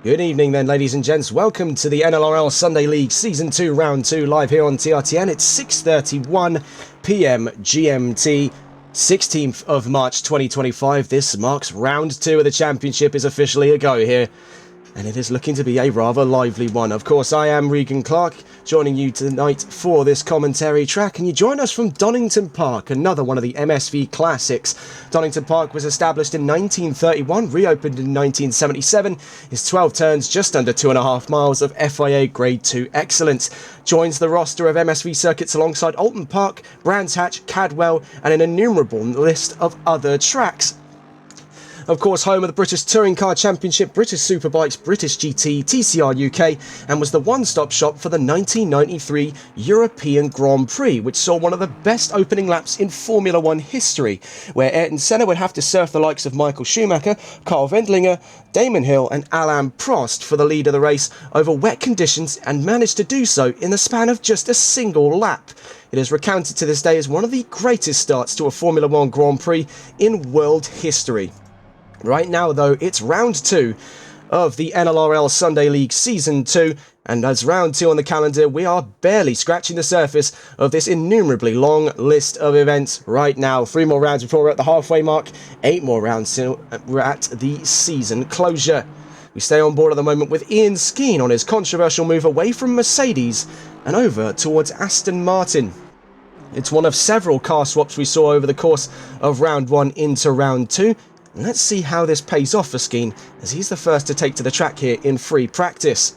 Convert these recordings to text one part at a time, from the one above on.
Good evening then, ladies and gents. Welcome to the NLRL Sunday League Season 2, Round 2, live here on TRTN. It's 6:31 PM GMT, 16th of March 2025. This marks Round 2 of the Championship is officially a go here, and it is looking to be a rather lively one. Of course, I am Regan Clark, joining you tonight for this commentary track, and you join us from Donington Park, another one of the MSV classics. Donington Park was established in 1931, reopened in 1977, is 12 turns, just under 2.5 miles of FIA Grade 2 excellence. Joins the roster of MSV circuits alongside Alton Park, Brands Hatch, Cadwell, and an innumerable list of other tracks. Of course, home of the British Touring Car Championship, British Superbikes, British GT, TCR UK, and was the one-stop shop for the 1993 European Grand Prix, which saw one of the best opening laps in Formula 1 history, where Ayrton Senna would have to surf the likes of Michael Schumacher, Carl Wendlinger, Damon Hill, and Alain Prost for the lead of the race over wet conditions, and managed to do so in the span of just a single lap. It is recounted to this day as one of the greatest starts to a Formula 1 Grand Prix in world history. Right now, though, it's round 2 of the NLRL Sunday League Season 2, and as round 2 on the calendar, we are barely scratching the surface of this innumerably long list of events right now. 3 more rounds before we're at the halfway mark, 8 more rounds till we're at the season closure. We stay on board at the moment with Ian Skeen on his controversial move away from Mercedes and over towards Aston Martin. It's one of several car swaps we saw over the course of round 1 into round 2. Let's see how this pays off for Skeen, as he's the first to take to the track here in free practice.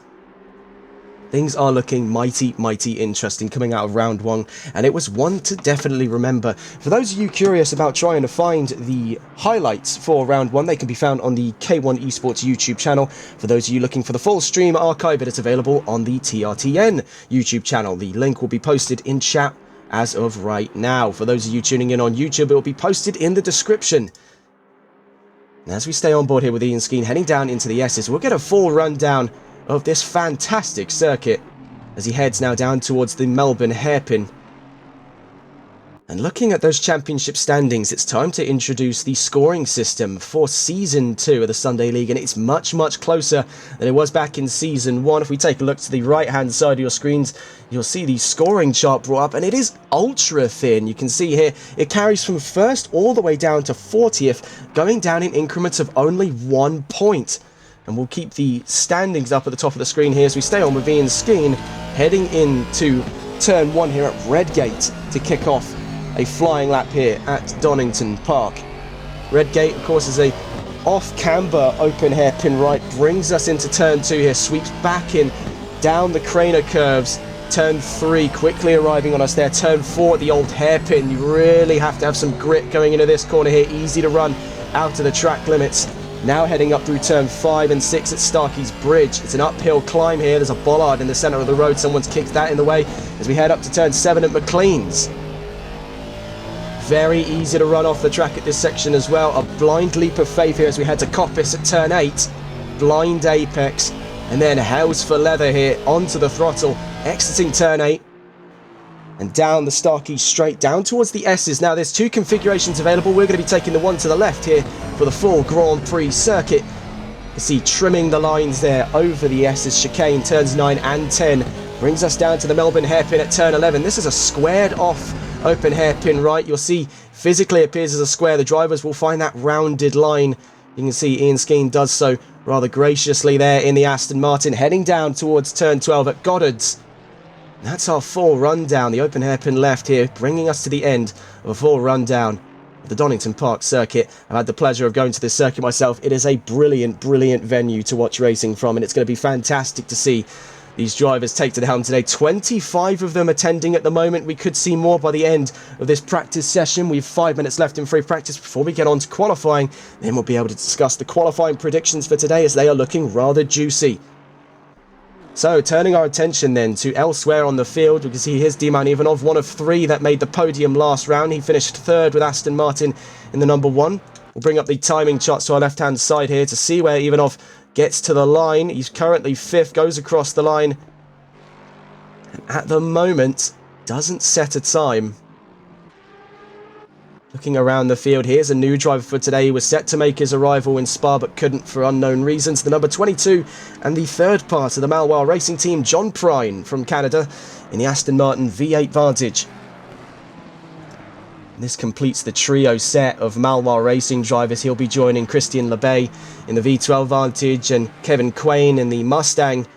Things are looking mighty interesting coming out of round 1, and it was one to definitely remember. For those of you curious about trying to find the highlights for round 1, they can be found on the K1 Esports YouTube channel. For those of you looking for the full stream archive, it is available on the TRTN YouTube channel. The link will be posted in chat as of right now. For those of you tuning in on YouTube, it will be posted in the description. As we stay on board here with Ian Skeen heading down into the S's, we'll get a full rundown of this fantastic circuit as he heads now down towards the Melbourne hairpin. And looking at those championship standings, it's time to introduce the scoring system for Season 2 of the Sunday League, and it's much closer than it was back in Season 1. If we take a look to the right-hand side of your screens, you'll see the scoring chart brought up, and it is ultra thin. You can see here, it carries from 1st all the way down to 40th, going down in increments of only 1 point. And we'll keep the standings up at the top of the screen here as we stay on with Ian Skeen, heading into Turn 1 here at Redgate to kick off a flying lap here at Donington Park. Redgate, of course, is a off-camber open hairpin right, brings us into Turn 2 here, sweeps back in, down the Craner curves, Turn 3 quickly arriving on us there, Turn 4 the old hairpin. You really have to have some grit going into this corner here, easy to run out of the track limits. Now heading up through Turn 5 and 6 at Starkey's Bridge. It's an uphill climb here, there's a bollard in the centre of the road, someone's kicked that in the way as we head up to Turn 7 at McLean's. Very easy to run off the track at this section as well. A blind leap of faith here as we head to Coppice at Turn 8. Blind apex. And then Hells for Leather here onto the throttle. Exiting Turn 8. And down the Starkey straight down towards the S's. Now there's 2 configurations available. We're going to be taking the one to the left here for the full Grand Prix circuit. You see trimming the lines there over the S's chicane. Turns 9 and 10. Brings us down to the Melbourne hairpin at Turn 11. This is a squared off open hairpin right. You'll see physically appears as a square. The drivers will find that rounded line. You can see Ian Skeen does so rather graciously there in the Aston Martin, heading down towards Turn 12 at Goddard's. That's our full rundown. The open hairpin left here, bringing us to the end of a full rundown of the Donington Park circuit. I've had the pleasure of going to this circuit myself. It is a brilliant venue to watch racing from, and it's going to be fantastic to see these drivers take to the helm today. 25 of them attending at the moment. We could see more by the end of this practice session. We have 5 minutes left in free practice before we get on to qualifying. Then we'll be able to discuss the qualifying predictions for today, as they are looking rather juicy. So, turning our attention then to elsewhere on the field, we can see here's Diman Ivanov, one of 3 that made the podium last round. He finished 3rd with Aston Martin in the number 1. We'll bring up the timing charts to our left-hand side here to see where Ivanov gets to the line. He's currently 5th, goes across the line, and at the moment doesn't set a time. Looking around the field, here's a new driver for today. He was set to make his arrival in Spa, but couldn't for unknown reasons. The number 22 and the third part of the Malwar Racing team, John Prine from Canada, in the Aston Martin V8 Vantage. This completes the trio set of Malwar Racing drivers. He'll be joining Christian Lebay in the V12 Vantage and Kevin Quain in the Mustang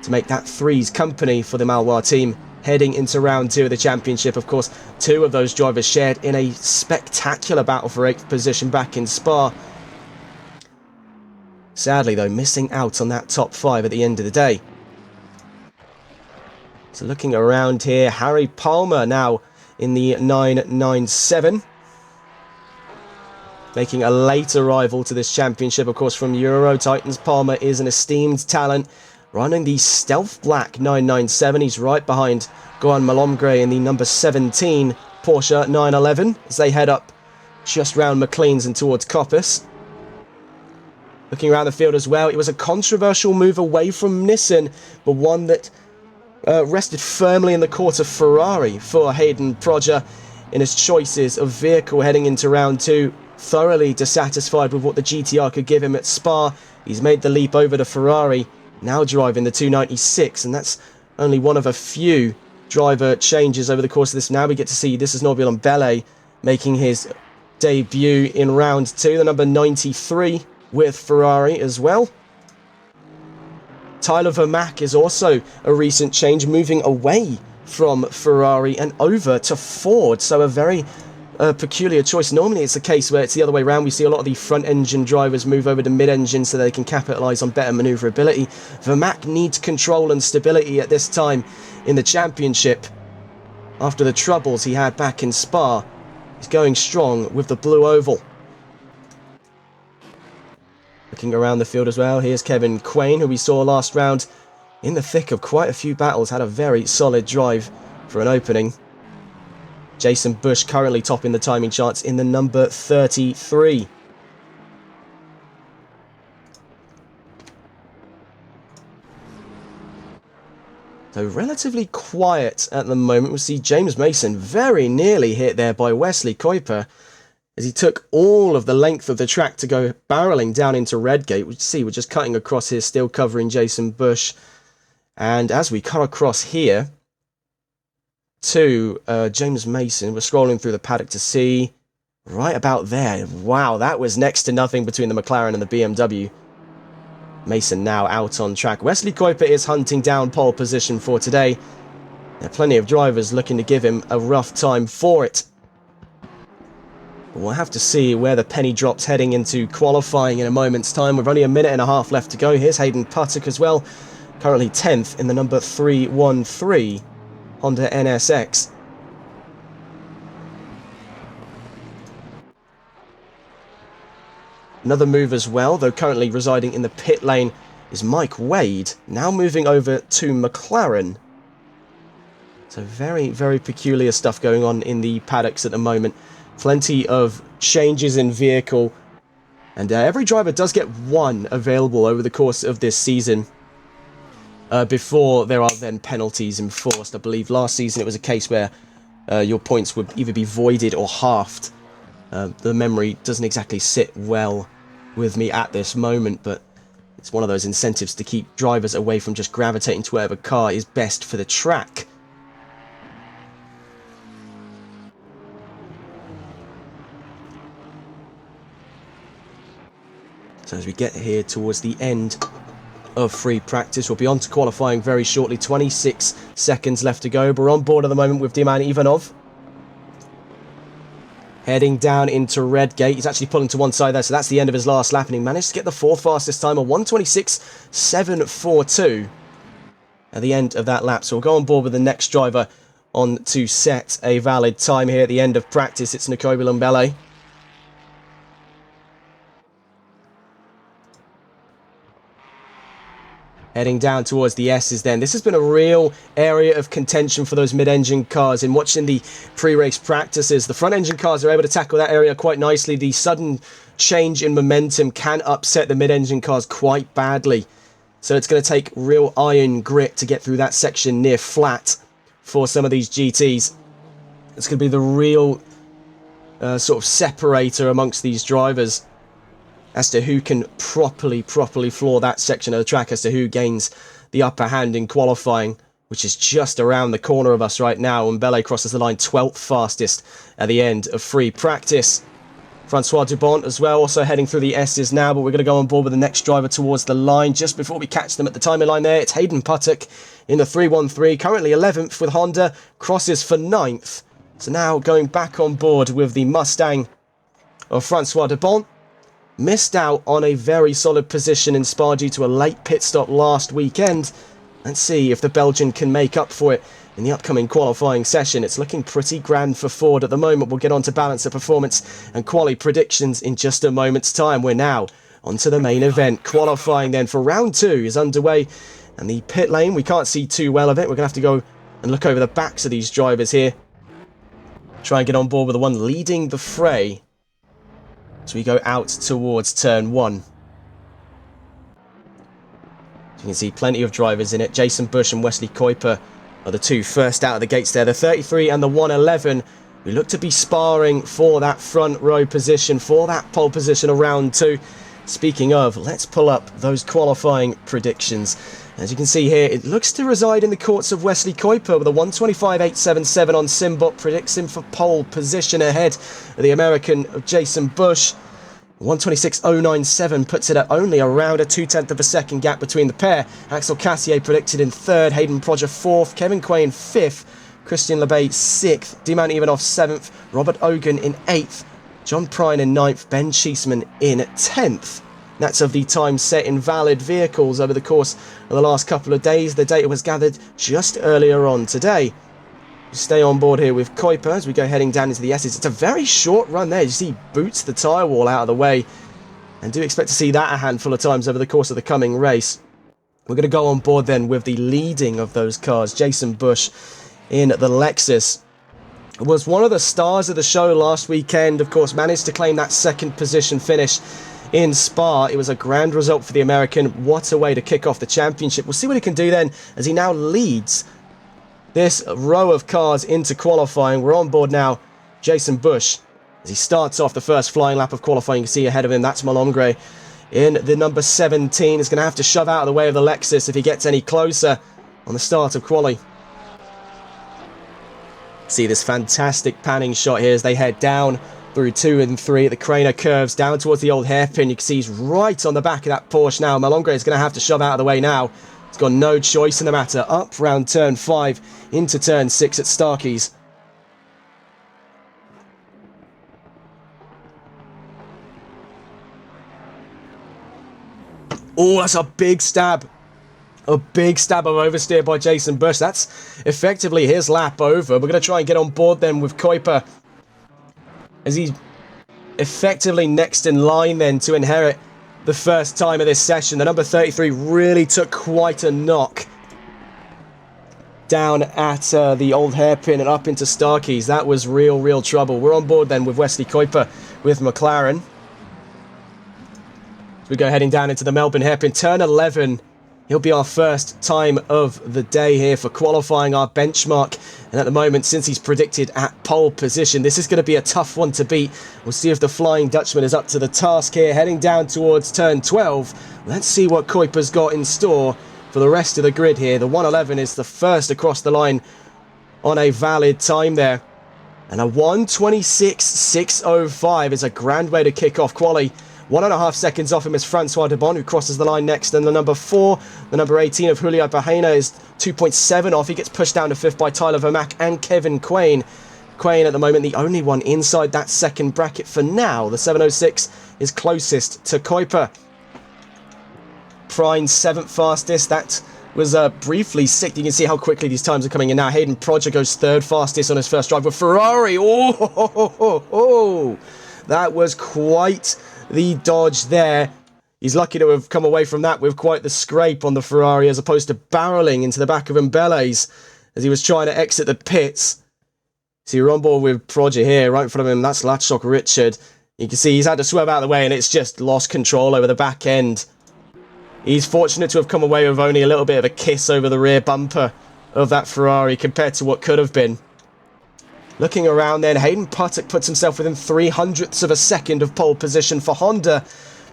to make that threes company for the Malwar team heading into round 2 of the championship. Of course, 2 of those drivers shared in a spectacular battle for 8th position back in Spa. Sadly, though, missing out on that top 5 at the end of the day. So looking around here, Harry Palmer now in the 997. Making a late arrival to this championship, of course, from Euro Titans. Palmer is an esteemed talent, running the Stealth Black 997. He's right behind Gohan Malomgre in the number 17 Porsche 911 as they head up just round McLean's and towards Coppice. Looking around the field as well, it was a controversial move away from Nissan, but one that rested firmly in the court of Ferrari for Hayden Proger in his choices of vehicle heading into round 2. Thoroughly dissatisfied with what the GTR could give him at Spa, he's made the leap over to Ferrari, now driving the 296, and that's only one of a few driver changes over the course of this. Now we get to see, this is Norbert Mbele making his debut in round 2, the number 93 with Ferrari as well. Tyler Vermack is also a recent change, moving away from Ferrari and over to Ford. So a very peculiar choice. Normally it's the case where it's the other way around. We see a lot of the front-engine drivers move over to mid-engine so they can capitalise on better manoeuvrability. Vermack needs control and stability at this time in the championship. After the troubles he had back in Spa, he's going strong with the blue oval. Looking around the field as well, here's Kevin Quain, who we saw last round in the thick of quite a few battles, had a very solid drive for an opening. Jason Bush currently topping the timing charts in the number 33. So relatively quiet at the moment. We'll see James Mason very nearly hit there by Wesley Kuiper as he took all of the length of the track to go barreling down into Redgate. We see we're just cutting across here, still covering Jason Bush. And as we cut across here to James Mason, we're scrolling through the paddock to see right about there. Wow, that was next to nothing between the McLaren and the BMW. Mason now out on track. Wesley Kuiper is hunting down pole position for today. There are plenty of drivers looking to give him a rough time for it. We'll have to see where the penny drops heading into qualifying in a moment's time. We've only a minute and a half left to go. Here's Hayden Puttock as well, currently 10th in the number 313 Honda NSX. Another move as well, though currently residing in the pit lane, is Mike Wade, now moving over to McLaren. So very, very peculiar stuff going on in the paddocks at the moment. Plenty of changes in vehicle, and every driver does get one available over the course of this season before there are then penalties enforced. I believe last season it was a case where your points would either be voided or halved. The memory doesn't exactly sit well with me at this moment, but it's one of those incentives to keep drivers away from just gravitating to whatever car is best for the track. So as we get here towards the end of free practice, we'll be on to qualifying very shortly. 26 seconds left to go. We're on board at the moment with Diman Ivanov. Heading down into Redgate. He's actually pulling to one side there, so that's the end of his last lap, and he managed to get the fourth fastest time, a 1:26.742 at the end of that lap. So we'll go on board with the next driver on to set a valid time here at the end of practice. It's Nkobi Lumbele. Heading down towards the S's then. This has been a real area of contention for those mid-engine cars. In watching the pre-race practices, the front-engine cars are able to tackle that area quite nicely. The sudden change in momentum can upset the mid-engine cars quite badly. So it's going to take real iron grit to get through that section near flat for some of these GTs. It's going to be the real sort of separator amongst these drivers as to who can properly floor that section of the track, as to who gains the upper hand in qualifying, which is just around the corner of us right now. And Mbele crosses the line 12th fastest at the end of free practice. Francois Dubont as well, also heading through the S's now, but we're going to go on board with the next driver towards the line. Just before we catch them at the timing line there, it's Hayden Puttock in the 313, currently 11th with Honda, crosses for 9th. So now going back on board with the Mustang of Francois Dubont. Missed out on a very solid position in Spa due to a late pit stop last weekend. Let's see if the Belgian can make up for it in the upcoming qualifying session. It's looking pretty grand for Ford at the moment. We'll get on to balance the performance and quali predictions in just a moment's time. We're now on to the main event. Qualifying then for round 2 is underway, and the pit lane, we can't see too well of it. We're going to have to go and look over the backs of these drivers here. Try and get on board with the one leading the fray as we go out towards turn 1. You can see plenty of drivers in it. Jason Bush and Wesley Kuiper are the two first out of the gates there. The 33 and the 111, we look to be sparring for that front row position, for that pole position of round 2. Speaking of, let's pull up those qualifying predictions. As you can see here, it looks to reside in the courts of Wesley Kuiper with a 125.877 on Simbot, predicts him for pole position ahead of the American of Jason Bush. 126.097 puts it at only around a 0.2 of a second gap between the pair. Axel Cassier predicted in 3rd, Hayden Prodger 4th, Kevin Quain 5th, Christian LeBay 6th, Diman Ivanov 7th, Robert Ogan in 8th, John Prine in 9th, Ben Cheeseman in 10th. That's of the time set in valid vehicles over the course of the last couple of days. The data was gathered just earlier on today. Stay on board here with Kuiper as we go heading down into the S's. It's a very short run there. You see, boots the tyre wall out of the way, and do expect to see that a handful of times over the course of the coming race. We're going to go on board then with the leading of those cars. Jason Bush in the Lexus was one of the stars of the show last weekend. Of course, managed to claim that 2nd position finish in Spa. It was a grand result for the American. What a way to kick off the championship. We'll see what he can do then as he now leads this row of cars into qualifying. We're on board now, Jason Bush, as he starts off the first flying lap of qualifying. You can see ahead of him, that's Malongre in the number 17. Is going to have to shove out of the way of the Lexus if he gets any closer on the start of quali. See this fantastic panning shot here as they head down through 2 and 3. The Craner curves down towards the old hairpin. You can see he's right on the back of that Porsche now. Malongre is going to have to shove out of the way now. He's got no choice in the matter. Up round turn 5 into turn 6 at Starkeys. Oh, that's a big stab. A big stab of oversteer by Jason Bush. That's effectively his lap over. We're going to try and get on board then with Kuiper, as he's effectively next in line then to inherit the first time of this session. The number 33 really took quite a knock down at the old hairpin and up into Starkeys. That was real trouble. We're on board then with Wesley Kuiper with McLaren. As we go heading down into the Melbourne hairpin, turn 11. He'll be our first time of the day here for qualifying, our benchmark. And at the moment, since he's predicted at pole position, this is going to be a tough one to beat. We'll see if the Flying Dutchman is up to the task here, heading down towards turn 12. Let's see what Kuiper's got in store for the rest of the grid here. The 111 is the first across the line on a valid time there. And a 126.605 is a grand way to kick off quali. 1.5 seconds off him is Francois Dubont, who crosses the line next. And the number 4, the number 18 of Julio Bahena is 2.7 off. He gets pushed down to 5th by Tyler Vermack and Kevin Quain. Quain at the moment the only one inside that second bracket for now. The 706 is closest to Kuiper. Prine 7th fastest. That was briefly 6th. You can see how quickly these times are coming in now. Hayden Prodger goes 3rd fastest on his first drive with Ferrari. Oh, that was quite the dodge there. He's lucky to have come away from that with quite the scrape on the Ferrari, as opposed to barreling into the back of Mbele's as he was trying to exit the pits. So you're on board with Prodger here, right in front of him. That's Latchsock Richard. You can see he's had to swerve out of the way, and it's just lost control over the back end. He's fortunate to have come away with only a little bit of a kiss over the rear bumper of that Ferrari compared to what could have been. Looking around then, Hayden Puttock puts himself within 0.03 of a second of pole position for Honda.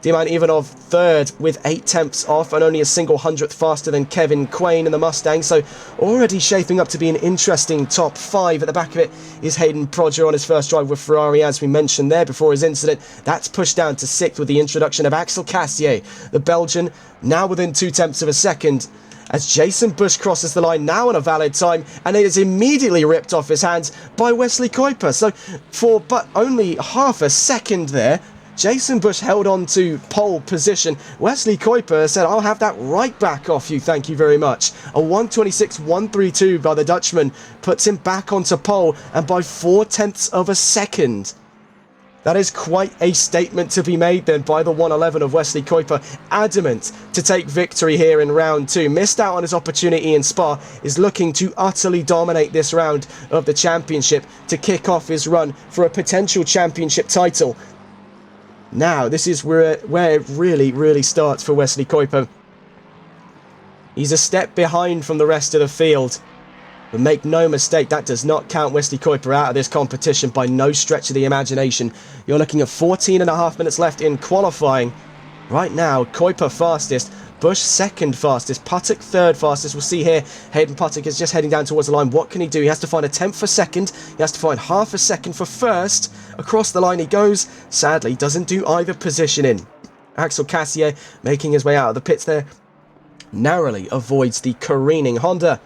D-Man Ivanov third with 8 tenths off and only a single hundredth faster than Kevin Quain in the Mustang. So already shaping up to be an interesting top 5. At the back of it is Hayden Prodger on his first drive with Ferrari, as we mentioned there before his incident. That's pushed down to 6th with the introduction of Axel Cassier, the Belgian, now within 2 tenths of a second. As Jason Bush crosses the line now on a valid time, and it is immediately ripped off his hands by Wesley Kuiper. So for but only half a second there, Jason Bush held on to pole position. Wesley Kuiper said, I'll have that right back off you, thank you very much. A 1:26.132 by the Dutchman puts him back onto pole, and by 4 tenths of a second. That is quite a statement to be made then by the 111 of Wesley Kuiper, adamant to take victory here in round 2. Missed out on his opportunity in Spa, is looking to utterly dominate this round of the championship to kick off his run for a potential championship title. Now, this is where it really starts for Wesley Kuiper. He's a step behind from the rest of the field. But make no mistake, that does not count Wesley Kuiper out of this competition by no stretch of the imagination. You're looking at 14.5 minutes left in qualifying. Right now, Kuiper fastest, Bush second fastest, Puttock third fastest. We'll see here, Hayden Puttock is just heading down towards the line. What can he do? He has to find a 10th for second. He has to find half a second for first. Across the line he goes. Sadly, doesn't do either position in. Axel Cassier making his way out of the pits there. Narrowly avoids the careening Honda.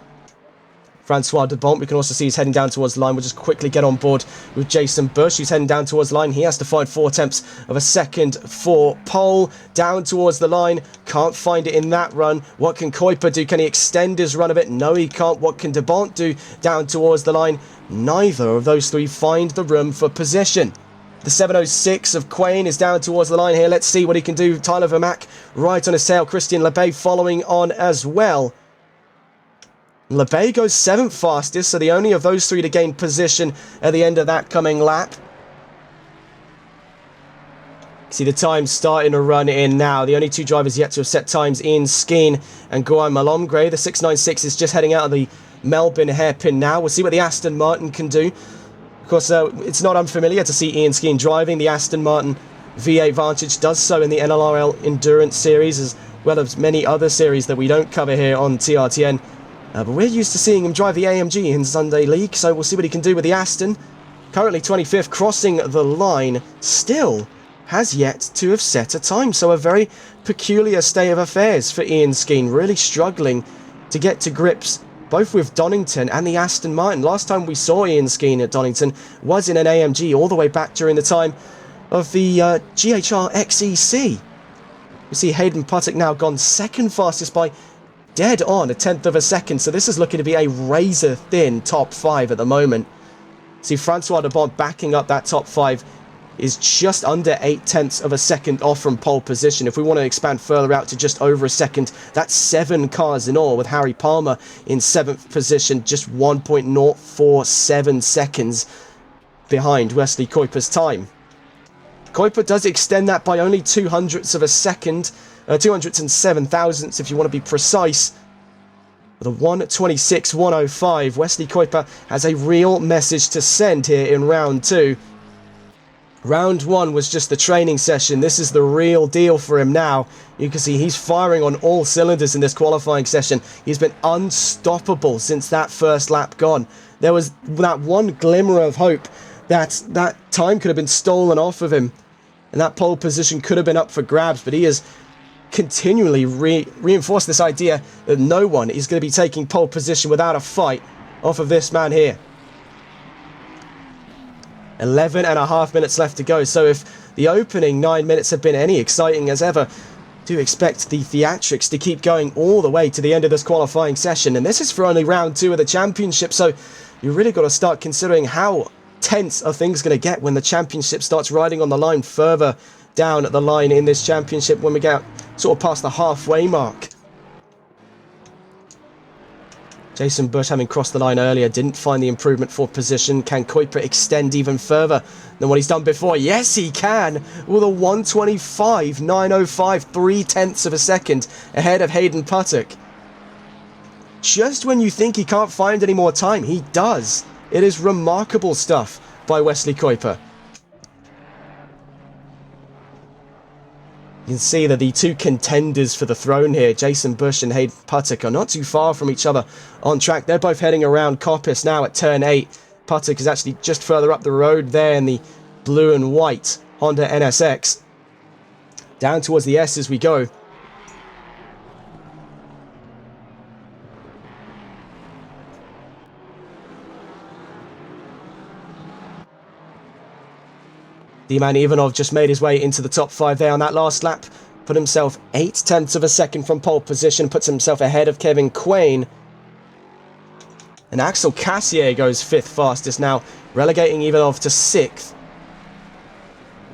Francois de Bont, we can also see he's heading down towards the line. We'll just quickly get on board with Jason Bush, who's heading down towards the line. He has to find 4 tenths of a second for pole. Down towards the line. Can't find it in that run. What can Kuiper do? Can he extend his run of it? No, he can't. What can de Bont do down towards the line? Neither of those three find the room for position. The 706 of Quain is down towards the line here. Let's see what he can do. Tyler Vermack right on his tail. Christian Lebay following on as well. Lebay goes 7th fastest, so the only of those three to gain position at the end of that coming lap. See the times starting to run in now. The only two drivers yet to have set times, Ian Skeen and Guy Malomgre. The 696 is just heading out of the Melbourne hairpin now. We'll see what the Aston Martin can do. Of course, it's not unfamiliar to see Ian Skeen driving. The Aston Martin V8 Vantage does so in the NLRL Endurance Series, as well as many other series that we don't cover here on TRTN. But we're used to seeing him drive the AMG in Sunday League, so we'll see what he can do with the Aston. Currently 25th, crossing the line, still has yet to have set a time. So a very peculiar state of affairs for Ian Skeen, really struggling to get to grips both with Donington and the Aston Martin. Last time we saw Ian Skeen at Donington was in an AMG all the way back during the time of the GHR XEC. We see Hayden Puttock now gone second fastest by dead on a 10th of a second, so this is looking to be a razor thin top 5 at the moment. See Francois de Bont backing up that top 5 is just under 8 tenths of a second off from pole position. If we want to expand further out to just over a second, that's 7 cars in all, with Harry Palmer in 7th position, just 1.047 seconds behind Wesley Kuiper's time. Kuiper does extend that by only 200ths of a second, 207 thousandths if you want to be precise. With a 1:26.105, Wesley Kuiper has a real message to send here in round 2. Round 1 was just the training session. This is the real deal for him now. You can see he's firing on all cylinders in this qualifying session. He's been unstoppable since that first lap gone. There was that one glimmer of hope that that time could have been stolen off of him, and that pole position could have been up for grabs, but he has continually reinforced this idea that no one is going to be taking pole position without a fight off of this man here. 11.5 minutes left to go, so if the opening 9 minutes have been any exciting as ever, do expect the theatrics to keep going all the way to the end of this qualifying session. And this is for only round 2 of the championship, so you really got to start considering how tense are things going to get when the championship starts riding on the line further down at the line in this championship, when we get sort of past the halfway mark. Jason Bush, having crossed the line earlier, didn't find the improvement for position. Can Kuiper extend even further than what he's done before? Yes, he can, with a 1:25.905, 3 tenths of a second ahead of Hayden Puttock. Just when you think he can't find any more time, he does. It is remarkable stuff by Wesley Kuiper. You can see that the two contenders for the throne here, Jason Bush and Hayden Puttock, are not too far from each other on track. They're both heading around Coppice now at turn 8. Puttock is actually just further up the road there in the blue and white Honda NSX. Down towards the S as we go. D-Man Ivanov just made his way into the top 5 there on that last lap. Put himself 0.8 of a second from pole position. Puts himself ahead of Kevin Quain. And Axel Cassier goes 5th fastest now, relegating Ivanov to 6th.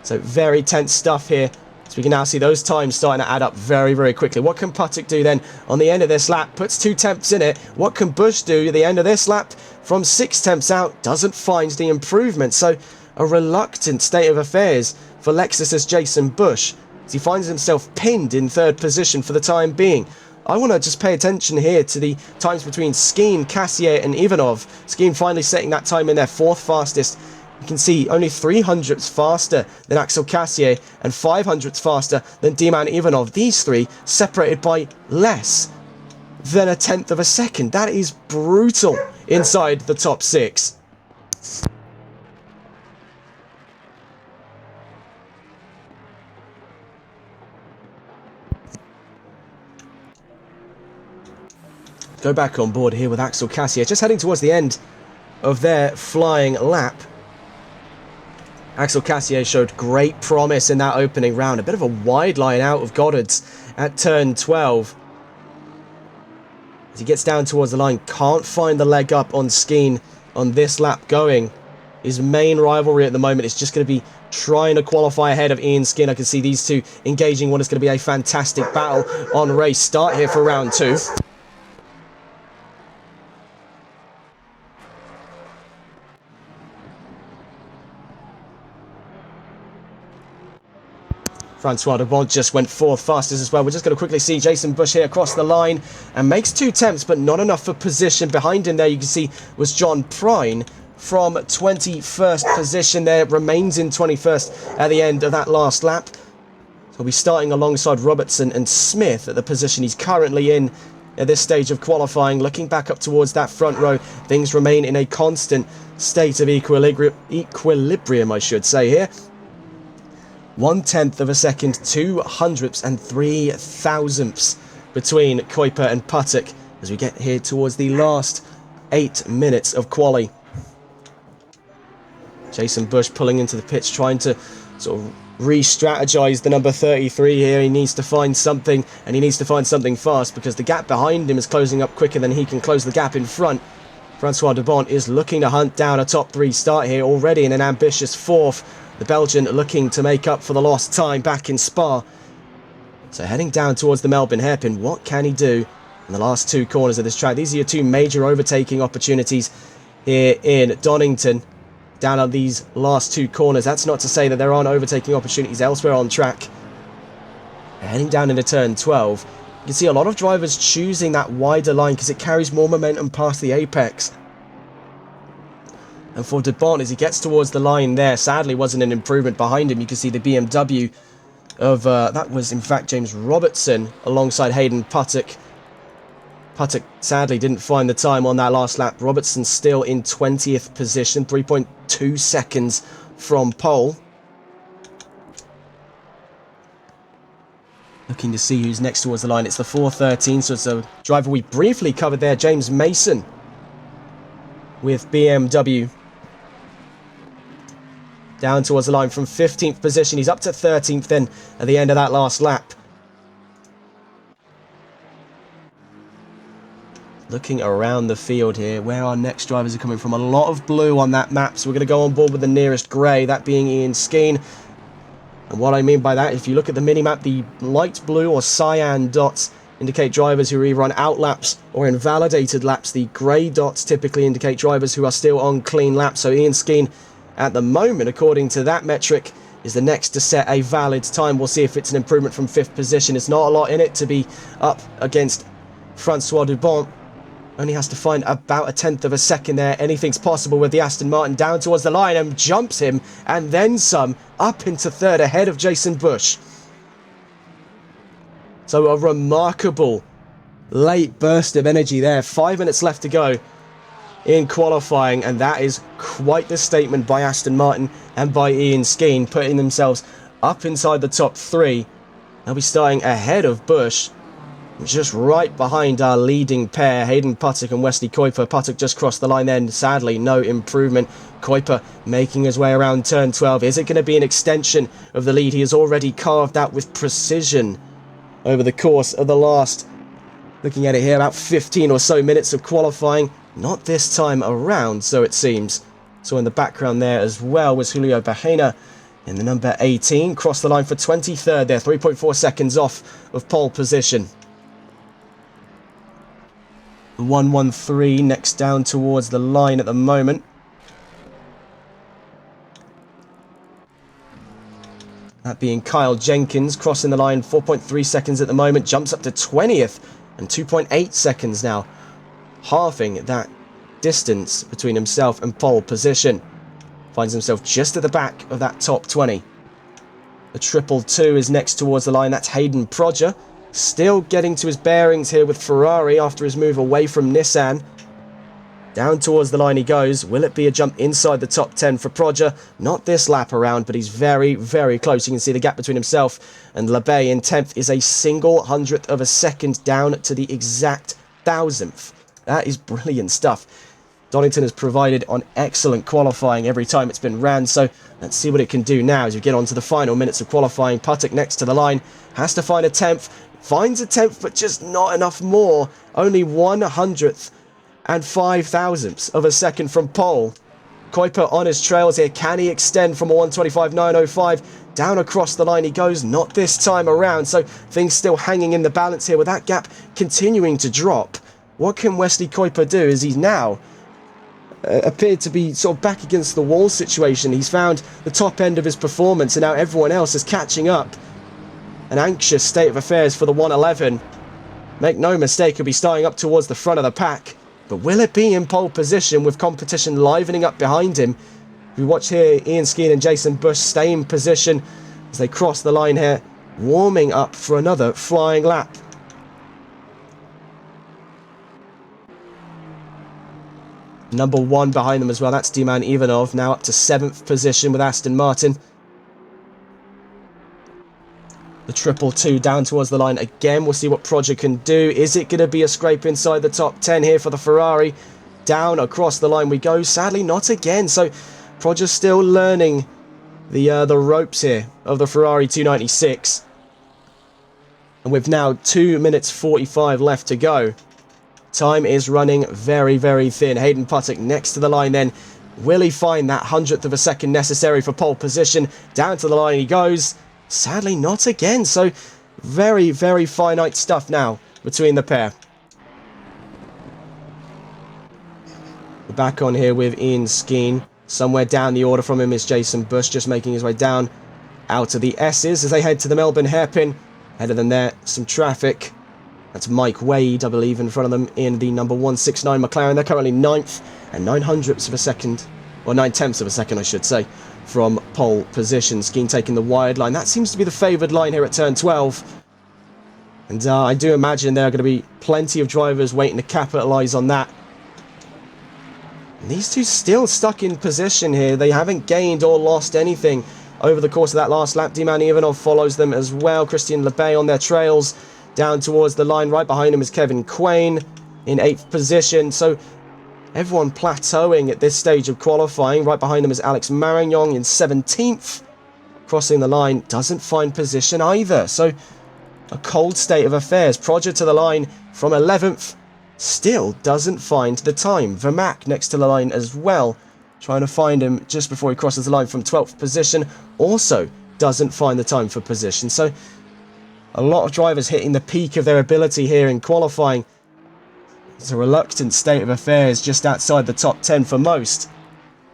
So very tense stuff here. So we can now see those times starting to add up very, very quickly. What can Puttock do then on the end of this lap? Puts 2 tenths in it. What can Bush do at the end of this lap? From 6 tenths out, doesn't find the improvement. So a reluctant state of affairs for Lexus's Jason Bush, as he finds himself pinned in 3rd position for the time being. I want to just pay attention here to the times between Skeen, Cassier and Ivanov. Skeen finally setting that time in their 4th fastest. You can see only 300ths faster than Axel Cassier and 500ths faster than D-Man Ivanov. These three separated by less than 1/10 of a second. That is brutal inside the top 6. Go back on board here with Axel Cassier, just heading towards the end of their flying lap. Axel Cassier showed great promise in that opening round. A bit of a wide line out of Goddard's at turn 12. As he gets down towards the line, can't find the leg up on Skeen on this lap going. His main rivalry at the moment is just going to be trying to qualify ahead of Ian Skeen. I can see these two engaging what is going to be a fantastic battle on race start here for round 2. Francois Dubont just went 4th fastest as well. We're just going to quickly see Jason Bush here across the line and makes 2 attempts, but not enough for position. Behind him there you can see was John Prine from 21st position there. Remains in 21st at the end of that last lap. So he'll be starting alongside Robertson and Smith at the position he's currently in at this stage of qualifying. Looking back up towards that front row, things remain in a constant state of equilibrium, I should say here. 1/10 of a second, 200ths and 3,000ths between Kuiper and Puttock as we get here towards the last 8 minutes of quali. Jason Bush pulling into the pits, trying to sort of re-strategize the number 33 here. He needs to find something, and he needs to find something fast because the gap behind him is closing up quicker than he can close the gap in front. Francois Dubont is looking to hunt down a top 3 start here already in an ambitious 4th. The Belgian looking to make up for the lost time back in Spa. So heading down towards the Melbourne hairpin, what can he do in the last 2 corners of this track? These are your 2 major overtaking opportunities here in Donington. Down on these last 2 corners. That's not to say that there aren't overtaking opportunities elsewhere on track. Heading down into turn 12, you can see a lot of drivers choosing that wider line because it carries more momentum past the apex. And for Dubont, as he gets towards the line there, sadly wasn't an improvement behind him. You can see the BMW of, that was in fact James Robertson alongside Hayden Puttock. Puttock sadly didn't find the time on that last lap. Robertson still in 20th position, 3.2 seconds from pole. Looking to see who's next towards the line. It's the 413, so it's a driver we briefly covered there, James Mason with BMW. Down towards the line from 15th position. He's up to 13th then at the end of that last lap. Looking around the field here, where our next drivers are coming from. A lot of blue on that map, so we're going to go on board with the nearest grey, that being Ian Skeen. And what I mean by that, if you look at the mini-map, the light blue or cyan dots indicate drivers who are either on out laps or invalidated laps. The grey dots typically indicate drivers who are still on clean laps. So Ian Skeen, at the moment, according to that metric, is the next to set a valid time. We'll see if it's an improvement from 5th position. It's not a lot in it to be up against Francois Dubont. Only has to find about a tenth of a second there. Anything's possible with the Aston Martin down towards the line and jumps him and then some up into third ahead of Jason Bush. So a remarkable late burst of energy there. 5 minutes left to go in qualifying, and that is quite the statement by Aston Martin and by Ian Skeen, putting themselves up inside the top three. They'll be starting ahead of Bush, just right behind our leading pair, Hayden Puttock and Wesley Kuiper. Puttock just crossed the line then, sadly no improvement. Kuiper making his way around turn 12. Is it going to be an extension of the lead he has already carved out with precision over the course of the last, looking at it here, about 15 or so minutes of qualifying? Not this time around, so it seems. So in the background there as well was Julio Bajena in the number 18. Crossed the line for 23rd there, 3.4 seconds off of pole position. 113 next down towards the line at the moment. That being Kyle Jenkins, crossing the line 4.3 seconds at the moment, jumps up to 20th and 2.8 seconds now, halving that distance between himself and pole position. Finds himself just at the back of that top 20. The 222 is next towards the line. That's Hayden Prodger. Still getting to his bearings here with Ferrari after his move away from Nissan. Down towards the line he goes. Will it be a jump inside the top 10 for Prodger? Not this lap around, but he's very, very close. You can see the gap between himself and LeBay in 10th is a single hundredth of a second down to the exact thousandth. That is brilliant stuff. Donington has provided on excellent qualifying every time it's been ran, so let's see what it can do now as we get on to the final minutes of qualifying. Puttock next to the line, has to find a 10th, finds a 10th, but just not enough more. Only 100th and 5 thousandths of a second from pole. Kuiper on his trails here. Can he extend from a 125.905? Down across the line he goes, not this time around, so things still hanging in the balance here with that gap continuing to drop. What can Wesley Kuiper do as he's now appeared to be sort of back against the wall situation? He's found the top end of his performance and now everyone else is catching up. An anxious state of affairs for the 111. Make no mistake, he'll be starting up towards the front of the pack. But will it be in pole position with competition livening up behind him? We watch here Ian Skeen and Jason Bush stay in position as they cross the line here, warming up for another flying lap. Number 1 behind them as well, that's Diman Ivanov, now up to 7th position with Aston Martin. The 222 down towards the line again. We'll see what Prodger can do. Is it going to be a scrape inside the top 10 here for the Ferrari? Down across the line we go. Sadly, not again. So Prodger's still learning the ropes here of the Ferrari 296. And with now 2 minutes 45 left to go, time is running very, very thin. Hayden Puttock next to the line then. Will he find that 100th of a second necessary for pole position? Down to the line he goes. Sadly, not again. So very, very finite stuff now between the pair. We're back on here with Ian Skeen. Somewhere down the order from him is Jason Bush, just making his way down out of the S's as they head to the Melbourne hairpin. Ahead of them there, some traffic. That's Mike Wade, I believe, in front of them in the number 169 McLaren. They're currently 9th and 900ths of a second, or 9/10ths of a second, I should say, from pole position. Skeen taking the wide line. That seems to be the favoured line here at turn 12. And I do imagine there are going to be plenty of drivers waiting to capitalise on that. And these two still stuck in position here. They haven't gained or lost anything over the course of that last lap. Diman Ivanov follows them as well. Christian Lebay on their trails. Down towards the line. Right behind him is Kevin Quain in 8th position. So everyone plateauing at this stage of qualifying. Right behind them is Alex Maragnon in 17th. Crossing the line, doesn't find position either. So a cold state of affairs. Prodger to the line from 11th. Still doesn't find the time. Vermaak next to the line as well. Trying to find him just before he crosses the line from 12th position. Also doesn't find the time for position. So a lot of drivers hitting the peak of their ability here in qualifying. It's a reluctant state of affairs just outside the top 10 for most.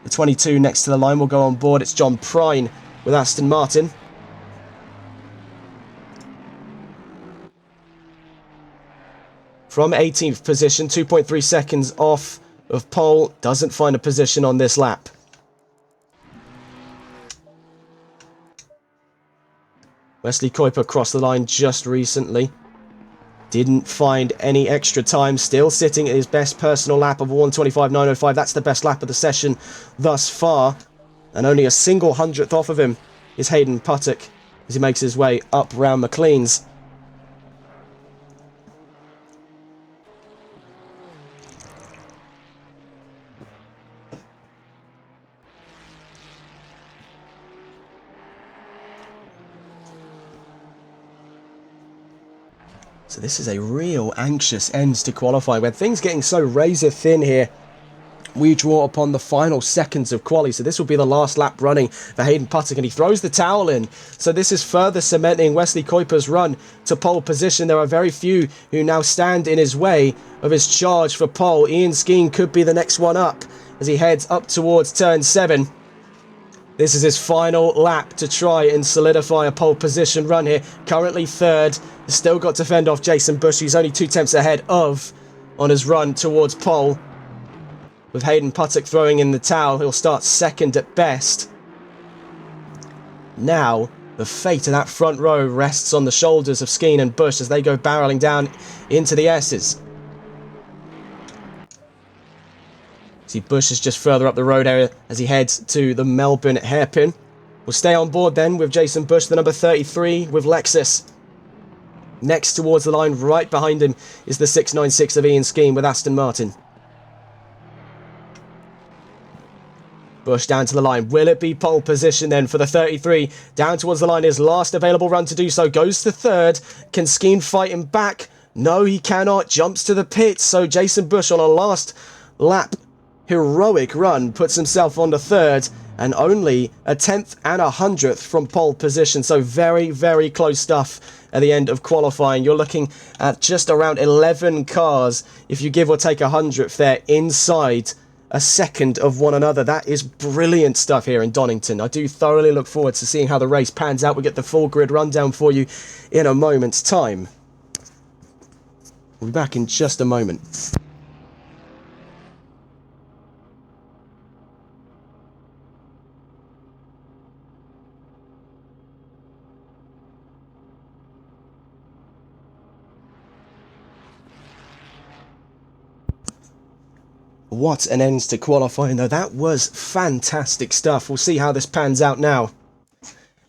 The 22 next to the line will go on board. It's John Prine with Aston Martin. from 18th position, 2.3 seconds off of pole, doesn't find a position on this lap. Wesley Kuiper crossed the line just recently. Didn't find any extra time, still sitting at his best personal lap of 1:25.905. That's the best lap of the session thus far. And only a single hundredth off of him is Hayden Puttock as he makes his way up round McLean's. So this is a real anxious end to qualify, where things getting so razor thin here. We draw upon the final seconds of quali, so this will be the last lap running for Hayden Puttock, and he throws the towel in. So this is further cementing Wesley Kuiper's run to pole position. There are very few who now stand in his way of his charge for pole. Ian Skeen could be the next one up as he heads up towards turn 7. This is his final lap to try and solidify a pole position run here. Currently third. Still got to fend off Jason Bush, who's only 2 tenths ahead of on his run towards pole. With Hayden Puttock throwing in the towel, he'll start second at best. Now, the fate of that front row rests on the shoulders of Skeen and Bush as they go barreling down into the S's. See, Bush is just further up the road area as he heads to the Melbourne hairpin. We'll stay on board then with Jason Bush, the number 33 with Lexus. Next towards the line, right behind him, is the 696 of Ian Skeen with Aston Martin. Bush down to the line. Will it be pole position then for the 33? Down towards the line, his last available run to do so. Goes to third. Can Skeen fight him back? No, he cannot. Jumps to the pits. So Jason Bush on a last lap heroic run puts himself on the third, and only a 10th and a 100th from pole position. So very, very close stuff at the end of qualifying. You're looking at just around 11 cars, if you give or take a 100th there, inside a second of one another. That is brilliant stuff here in Donington. I do thoroughly look forward to seeing how the race pans out. We'll get the full grid rundown for you in a moment's time. We'll be back in just a moment. What an end to qualifying, though. That was fantastic stuff. We'll see how this pans out now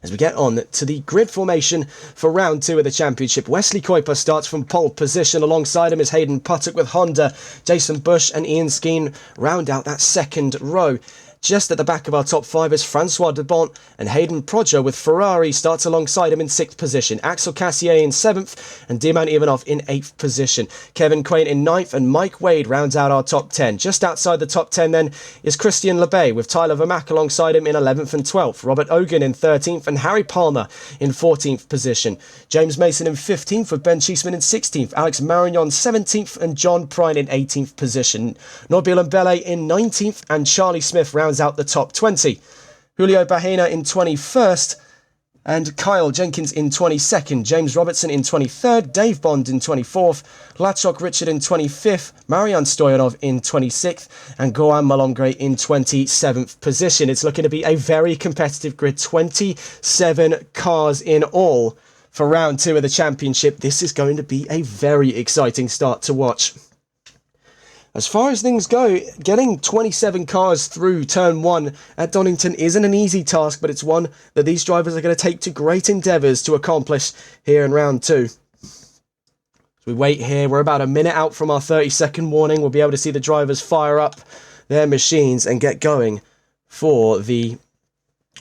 as we get on to the grid formation for round 2 of the championship. Wesley Kuiper starts from pole position. Alongside him is Hayden Puttock with Honda. Jason Bush and Ian Skeen round out that second row. Just at the back of our top 5 is Francois Debont, and Hayden Prodger with Ferrari starts alongside him in 6th position. Axel Cassier in 7th and Diman Ivanov in 8th position. Kevin Quain in 9th and Mike Wade rounds out our top 10. Just outside the top 10 then is Christian Lebay with Tyler Vermack alongside him in 11th and 12th. Robert Ogan in 13th and Harry Palmer in 14th position. James Mason in 15th with Ben Cheeseman in 16th. Alex Marignon 17th and John Prine in 18th position. Norbile Mbele in 19th and Charlie Smith rounds out the top 20. Julio Bahena in 21st and Kyle Jenkins in 22nd. James Robertson in 23rd. Dave Bond in 24th. Latchok Richard in 25th. Marian Stoyanov in 26th. And Goan Malongre in 27th position. It's looking to be a very competitive grid. 27 cars in all for round 2 of the championship. This is going to be a very exciting start to watch. As far as things go, getting 27 cars through turn 1 at Donington isn't an easy task, but it's one that these drivers are going to take to great endeavours to accomplish here in round 2. As we wait here, we're about a minute out from our 30-second warning. We'll be able to see the drivers fire up their machines and get going for the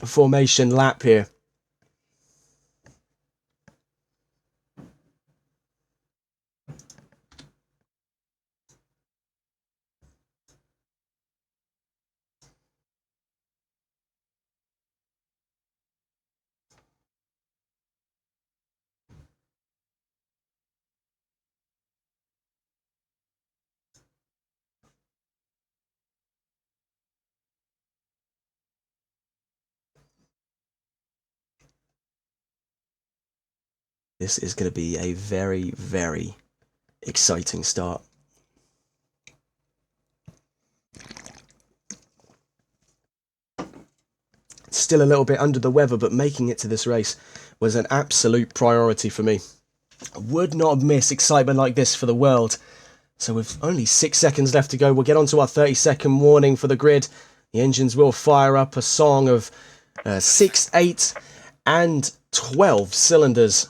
formation lap here. This is going to be a very, very exciting start. Still a little bit under the weather, but making it to this race was an absolute priority for me. I would not miss excitement like this for the world. So with only 6 seconds left to go, we'll get onto our 30-second warning for the grid. The engines will fire up a song of 6, 8 and 12 cylinders.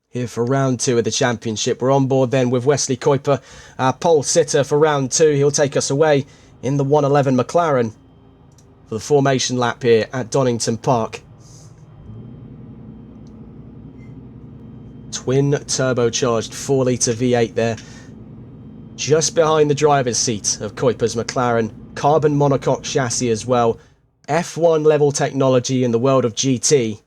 Here for round 2 of the championship. We're on board then with Wesley Kuiper, our pole sitter for round 2. He'll take us away in the 111 McLaren for the formation lap here at Donington Park. Twin turbocharged 4-litre V8 there, just behind the driver's seat of Kuiper's McLaren. Carbon monocoque chassis as well. F1 level technology in the world of GT.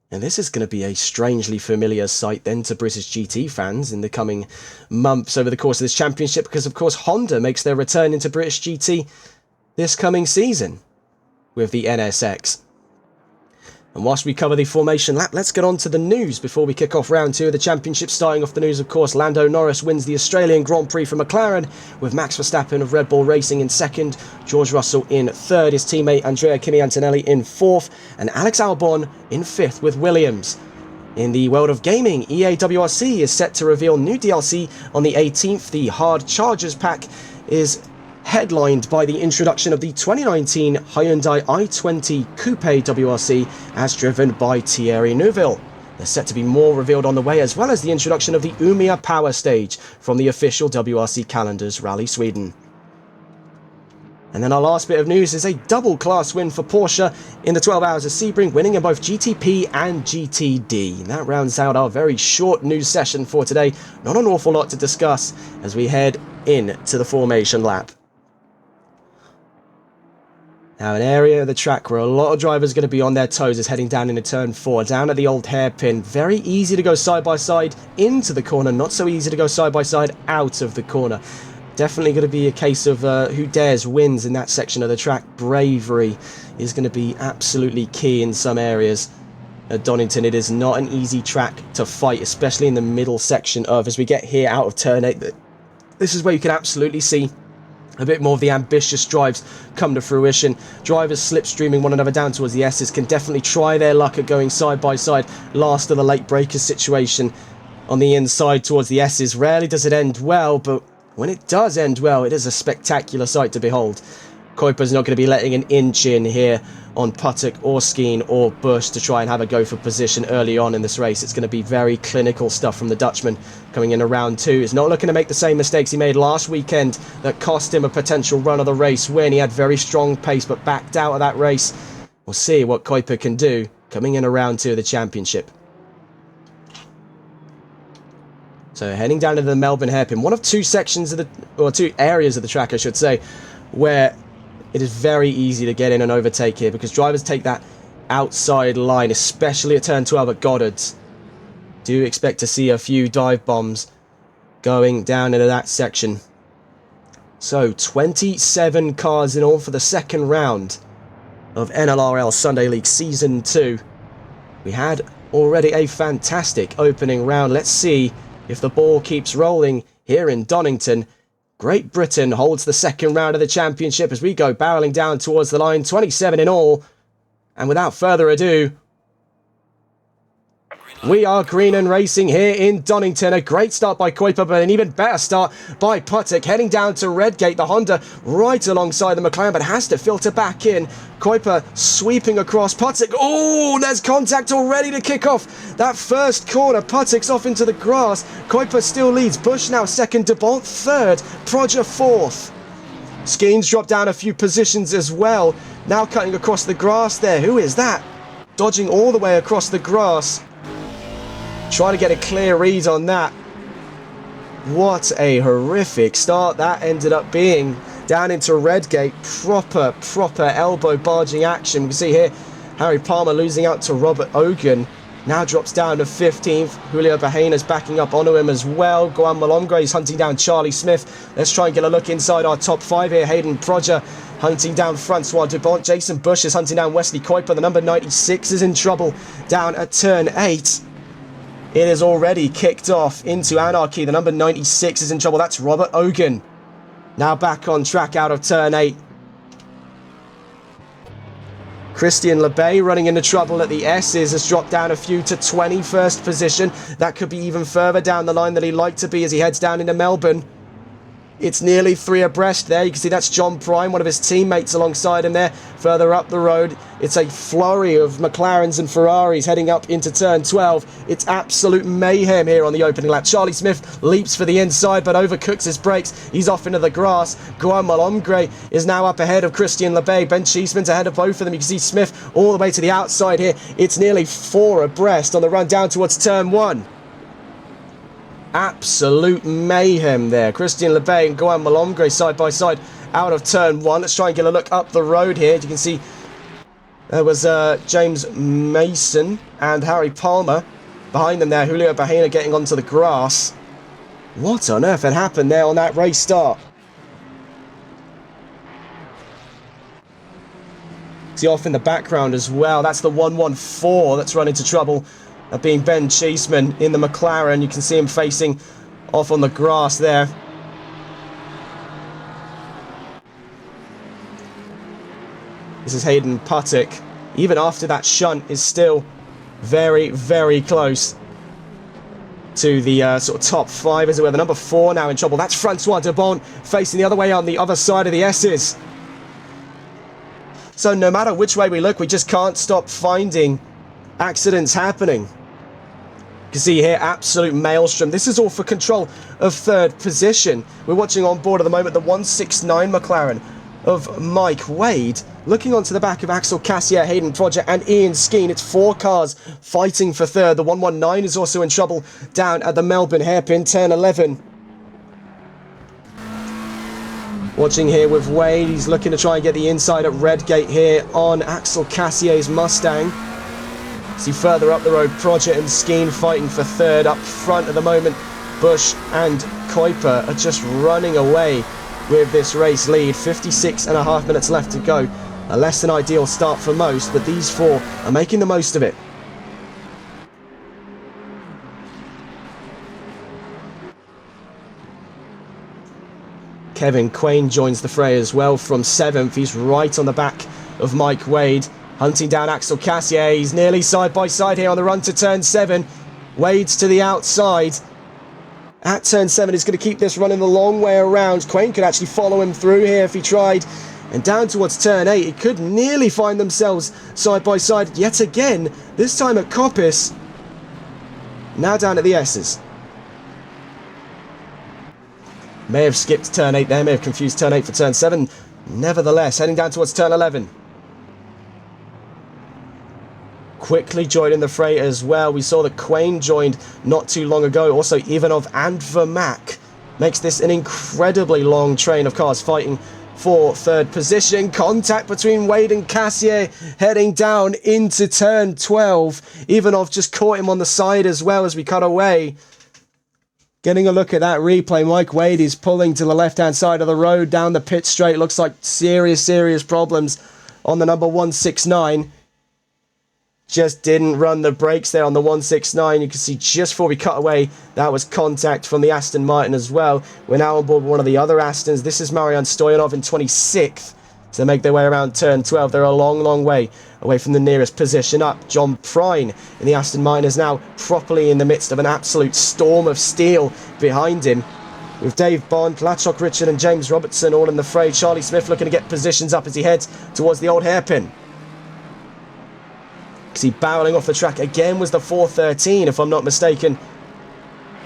And this is going to be a strangely familiar sight then to British GT fans in the coming months over the course of this championship, because of course Honda makes their return into British GT this coming season with the NSX. And whilst we cover the formation lap, let's get on to the news before we kick off round 2 of the championship. Starting off the news, of course, Lando Norris wins the Australian Grand Prix for McLaren, with Max Verstappen of Red Bull Racing in 2nd, George Russell in 3rd, his teammate Andrea Kimi Antonelli in 4th, and Alex Albon in 5th with Williams. In the world of gaming, EA WRC is set to reveal new DLC on the 18th. The Hard Chargers pack is headlined by the introduction of the 2019 Hyundai i20 Coupe WRC as driven by Thierry Neuville. There's set to be more revealed on the way, as well as the introduction of the Umeå Power Stage from the official WRC calendars Rally Sweden. And then our last bit of news is a double class win for Porsche in the 12 Hours of Sebring, winning in both GTP and GTD. And that rounds out our very short news session for today. Not an awful lot to discuss as we head into the formation lap. Now, an area of the track where a lot of drivers are going to be on their toes is heading down into turn 4, down at the old hairpin. Very easy to go side by side into the corner, not so easy to go side by side out of the corner. Definitely going to be a case of who dares wins in that section of the track. Bravery is going to be absolutely key in some areas. At Donington, it is not an easy track to fight, especially in the middle section of, as we get here out of turn 8. This is where you can absolutely see a bit more of the ambitious drives come to fruition. Drivers slipstreaming one another down towards the S's can definitely try their luck at going side by side. Last of the late breakers situation on the inside towards the S's. Rarely does it end well, but when it does end well, it is a spectacular sight to behold. Kuiper's not going to be letting an inch in here on Puttock or Skeen or Bush to try and have a go for position early on in this race. It's going to be very clinical stuff from the Dutchman coming in round 2. He's not looking to make the same mistakes he made last weekend that cost him a potential run of the race win. He had very strong pace but backed out of that race. We'll see what Kuiper can do coming in round 2 of the championship. So heading down into the Melbourne hairpin, one of two sections of the, or two areas of the track I should say, where it is very easy to get in and overtake here, because drivers take that outside line, especially at turn 12 at Goddard's. Do expect to see a few dive bombs going down into that section. So 27 cars in all for the second round of NLRL Sunday League Season 2. We had already a fantastic opening round. Let's see if the ball keeps rolling here in Donington. Great Britain holds the second round of the championship as we go barreling down towards the line, 27 in all. And without further ado, we are green and racing here in Donington. A great start by Kuiper, but an even better start by Puttock. Heading down to Redgate, the Honda right alongside the McLaren, but has to filter back in. Kuiper sweeping across Puttock. Oh, there's contact already to kick off that first corner. Puttock's off into the grass. Kuiper still leads. Bush now second, DeBolt third, Proger fourth. Skeen's dropped down a few positions as well. Now cutting across the grass there. Who is that? Dodging all the way across the grass. Trying to get a clear read on that. What a horrific start that ended up being. Down into Redgate. Proper elbow barging action. We can see here Harry Palmer losing out to Robert Ogun. Now drops down to 15th. Julio Bahaina's backing up onto him as well. Guan Malomgre's hunting down Charlie Smith. Let's try and get a look inside our top 5 here. Hayden Proger hunting down Francois Dubont. Jason Bush is hunting down Wesley Kuiper. The number 96 is in trouble down at turn 8. It is already kicked off into anarchy. The number 96 is in trouble. That's Robert Ogan. Now back on track out of turn 8. Christian LeBay running into trouble at the S's has dropped down a few to 21st position. That could be even further down the line than he'd like to be as he heads down into Melbourne. It's nearly 3 abreast there. You can see that's John Prime, one of his teammates alongside him there. Further up the road, it's a flurry of McLarens and Ferraris heading up into turn 12. It's absolute mayhem here on the opening lap. Charlie Smith leaps for the inside but overcooks his brakes. He's off into the grass. Guan Malomgre is now up ahead of Christian LeBay. Ben Cheeseman's ahead of both of them. You can see Smith all the way to the outside here. It's nearly 4 abreast on the run down towards turn 1. Absolute mayhem there. Christian LeBay and Guan Malomgre side by side out of turn 1. Let's try and get a look up the road here. You can see there was James Mason and Harry Palmer behind them there. Julio Bahena getting onto the grass. What on earth had happened there on that race start? See off in the background as well. That's the 114 that's run into trouble. Being Ben Cheeseman in the McLaren. You can see him facing off on the grass there. This is Hayden Puttick. Even after that shunt is still very, very close to the sort of top 5 as it were. The number 4 now in trouble. That's Francois Debon facing the other way on the other side of the S's. So no matter which way we look, we just can't stop finding accidents happening. You can see here, absolute maelstrom. This is all for control of 3rd position. We're watching on board at the moment the 169 McLaren of Mike Wade. Looking onto the back of Axel Cassier, Hayden Prodger and Ian Skeen. It's 4 cars fighting for 3rd. The 119 is also in trouble down at the Melbourne hairpin, turn 11. Watching here with Wade. He's looking to try and get the inside at Redgate here on Axel Cassier's Mustang. See further up the road, Prodger and Skeen fighting for 3rd. Up front at the moment, Bush and Kuiper are just running away with this race lead. 56.5 minutes left to go. A less than ideal start for most, but these 4 are making the most of it. Kevin Quain joins the fray as well from 7th. He's right on the back of Mike Wade. Hunting down Axel Cassier. He's nearly side by side here on the run to turn 7. Wade's to the outside. At turn 7, he's going to keep this running the long way around. Quain could actually follow him through here if he tried. And down towards turn 8, it could nearly find themselves side by side yet again. This time at Coppice. Now down at the S's. May have skipped turn 8 there. May have confused turn 8 for turn 7. Nevertheless, heading down towards turn 11. Quickly joined in the fray as well. We saw that Quain joined not too long ago. Also Ivanov and Vermack. Makes this an incredibly long train of cars fighting for 3rd position. Contact between Wade and Cassier heading down into turn 12. Ivanov just caught him on the side as well as we cut away. Getting a look at that replay, Mike Wade is pulling to the left-hand side of the road down the pit straight. Looks like serious problems on the number 169. Just didn't run the brakes there on the 169. You can see just before we cut away, that was contact from the Aston Martin as well. We're now on board one of the other Astons. This is Marian Stoyanov in 26th. So they make their way around turn 12. They're a long way away from the nearest position up. John Prine in the Aston Martin is now properly in the midst of an absolute storm of steel behind him. With Dave Bond, Latchok Richard and James Robertson all in the fray. Charlie Smith looking to get positions up as he heads towards the old hairpin. See, barreling off the track again was the 413, if I'm not mistaken.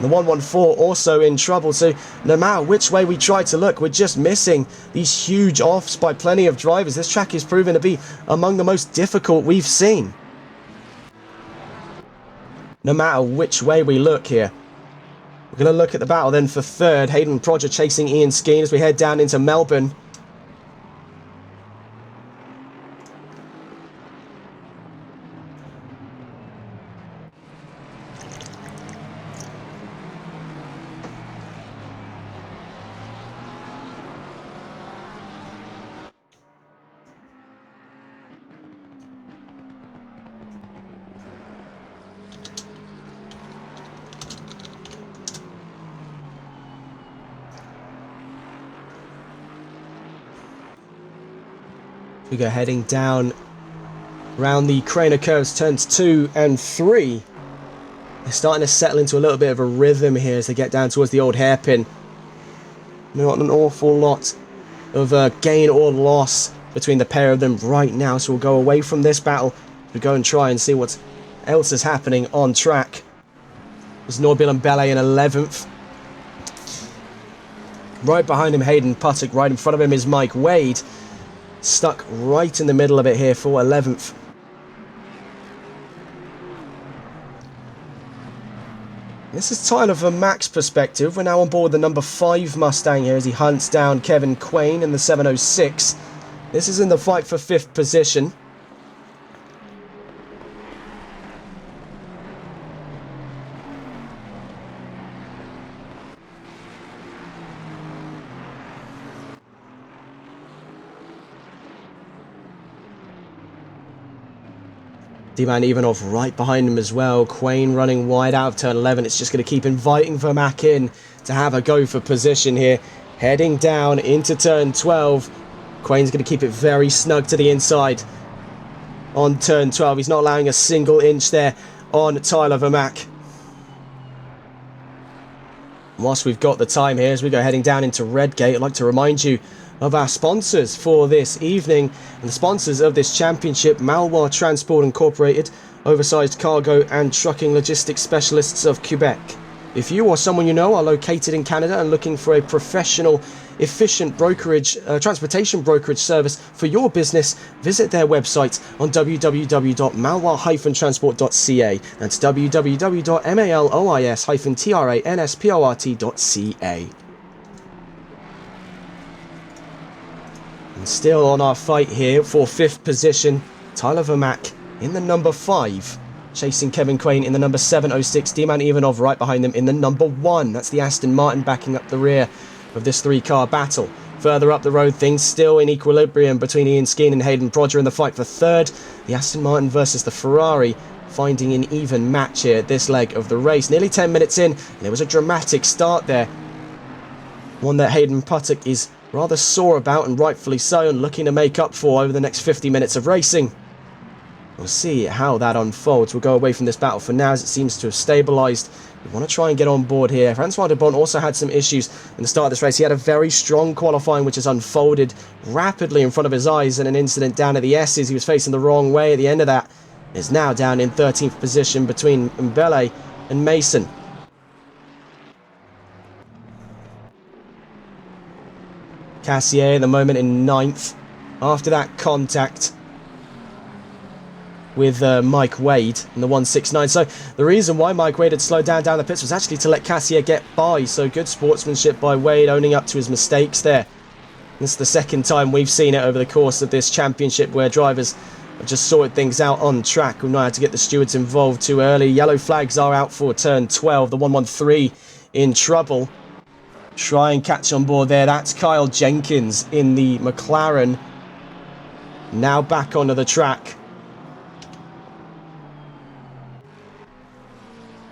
The 114 also in trouble, so no matter which way we try to look, we're just missing these huge offs by plenty of drivers. This track is proven to be among the most difficult we've seen. No matter which way we look here. We're going to look at the battle then for 3rd. Hayden Prodger chasing Ian Skeen as we head down into Melbourne. We go heading down around the Craner curves, turns 2 and 3. They're starting to settle into a little bit of a rhythm here as they get down towards the old hairpin. Not an awful lot of gain or loss between the pair of them right now, so we'll go away from this battle. We'll go and try and see what else is happening on track. There's Norbil and Bele in 11th. Right behind him, Hayden Puttock. Right in front of him is Mike Wade. Stuck right in the middle of it here for 11th. This is Tyler Vermack's perspective. We're now on board the number 5 Mustang here as he hunts down Kevin Quain in the 706. This is in the fight for 5th position. D-Man Ivanov right behind him as well. Quain running wide out of turn 11. It's just going to keep inviting Vermack in to have a go for position here. Heading down into turn 12. Quain's going to keep it very snug to the inside on turn 12. He's not allowing a single inch there on Tyler Vermack. Whilst we've got the time here, as we go heading down into Redgate, I'd like to remind you of our sponsors for this evening, and the sponsors of this championship: Malwar Transport Incorporated, oversized cargo and trucking logistics specialists of Quebec. If you or someone you know are located in Canada and looking for a professional, efficient brokerage, transportation brokerage service for your business, visit their website on www.malwar-transport.ca. That's www.malois-transport.ca. And still on our fight here for 5th position, Tyler Vermack in the number 5, chasing Kevin Quain in the number 706. D-Man Ivanov right behind them in the number 1. That's the Aston Martin backing up the rear of this 3-car battle. Further up the road, things still in equilibrium between Ian Skeen and Hayden Prodger in the fight for 3rd. The Aston Martin versus the Ferrari, finding an even match here at this leg of the race. Nearly 10 minutes in, and there was a dramatic start there. One that Hayden Puttock is rather sore about, and rightfully so, and looking to make up for over the next 50 minutes of racing. We'll see how that unfolds. We'll go away from this battle for now as it seems to have stabilised. We want to try and get on board here. Francois de Bon also had some issues in the start of this race. He had a very strong qualifying which has unfolded rapidly in front of his eyes, and an incident down at the S's. He was facing the wrong way at the end of that. Is now down in 13th position between Mbele and Mason. Cassier at the moment in 9th after that contact with Mike Wade in the 169. So the reason why Mike Wade had slowed down the pits was actually to let Cassier get by. So good sportsmanship by Wade, owning up to his mistakes there. This is the second time we've seen it over the course of this championship where drivers have just sorted things out on track. We've not had to get the stewards involved too early. Yellow flags are out for turn 12. The 113 in trouble. Try and catch on board there. That's Kyle Jenkins in the McLaren. Now back onto the track.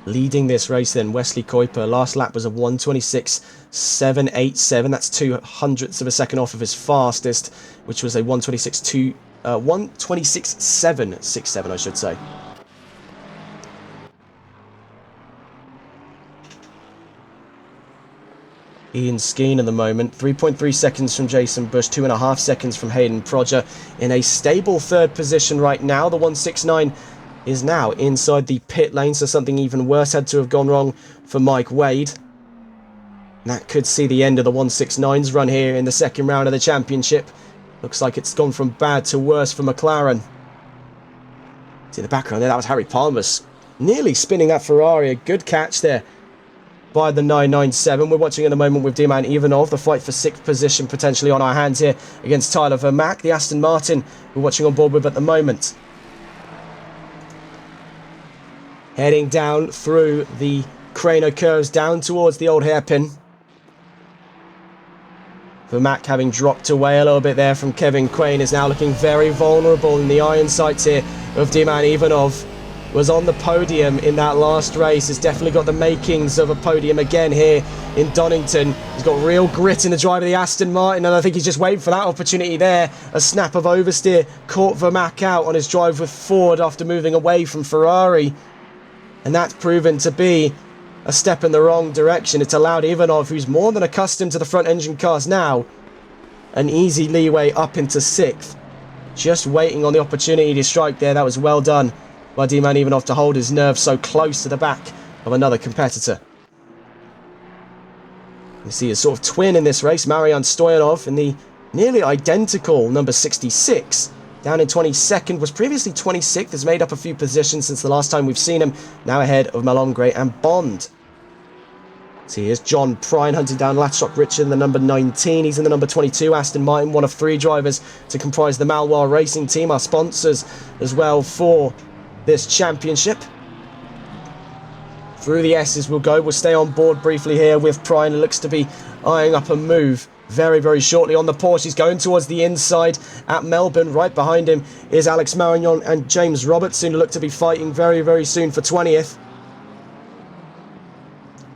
Leading this race then, Wesley Kuiper. Last lap was a 126.787. That's 0.02 of a second off of his fastest, which was a 126.767, I should say. Ian Skeen at the moment, 3.3 seconds from Jason Bush, 2.5 seconds from Hayden Prodger. In a stable 3rd position right now. The 169 is now inside the pit lane, so something even worse had to have gone wrong for Mike Wade. And that could see the end of the 169's run here in the second round of the championship. Looks like it's gone from bad to worse for McLaren. See the background there, that was Harry Palmer's nearly spinning that Ferrari. A good catch there by the 997. We're watching at the moment with D-Man Ivanov, the fight for 6th position potentially on our hands here against Tyler Vermack. The Aston Martin we're watching on board with at the moment. Heading down through the Craner curves down towards the old hairpin. Vermack, having dropped away a little bit there from Kevin Quain, is now looking very vulnerable in the iron sights here of D-Man Ivanov. was on the podium in that last race. It's definitely got the makings of a podium again here in Donington. He's got real grit in the drive of the Aston Martin, and I think he's just waiting for that opportunity there. A snap of oversteer caught Vermack out on his drive with Ford after moving away from Ferrari, and that's proven to be a step in the wrong direction. It's allowed Ivanov, who's more than accustomed to the front engine cars now, an easy leeway up into 6th. Just waiting on the opportunity to strike there. That was well done by D-Man Ivanov to hold his nerve so close to the back of another competitor. You see a sort of twin in this race, Marian Stoyanov in the nearly identical number 66. Down in 22nd, was previously 26th, has made up a few positions since the last time we've seen him, now ahead of Malongre and Bond. See, here's John Prine hunting down Latchrock Richard in the number 19. He's in the number 22, Aston Martin, one of 3 drivers to comprise the Malwar Racing team, our sponsors as well for this championship. Through the S's we'll go. We'll stay on board briefly here with Prine. It looks to be eyeing up a move very, very shortly on the Porsche. He's going towards the inside at Melbourne. Right behind him is Alex Marignon and James Robertson, who look to be fighting very, very soon for 20th.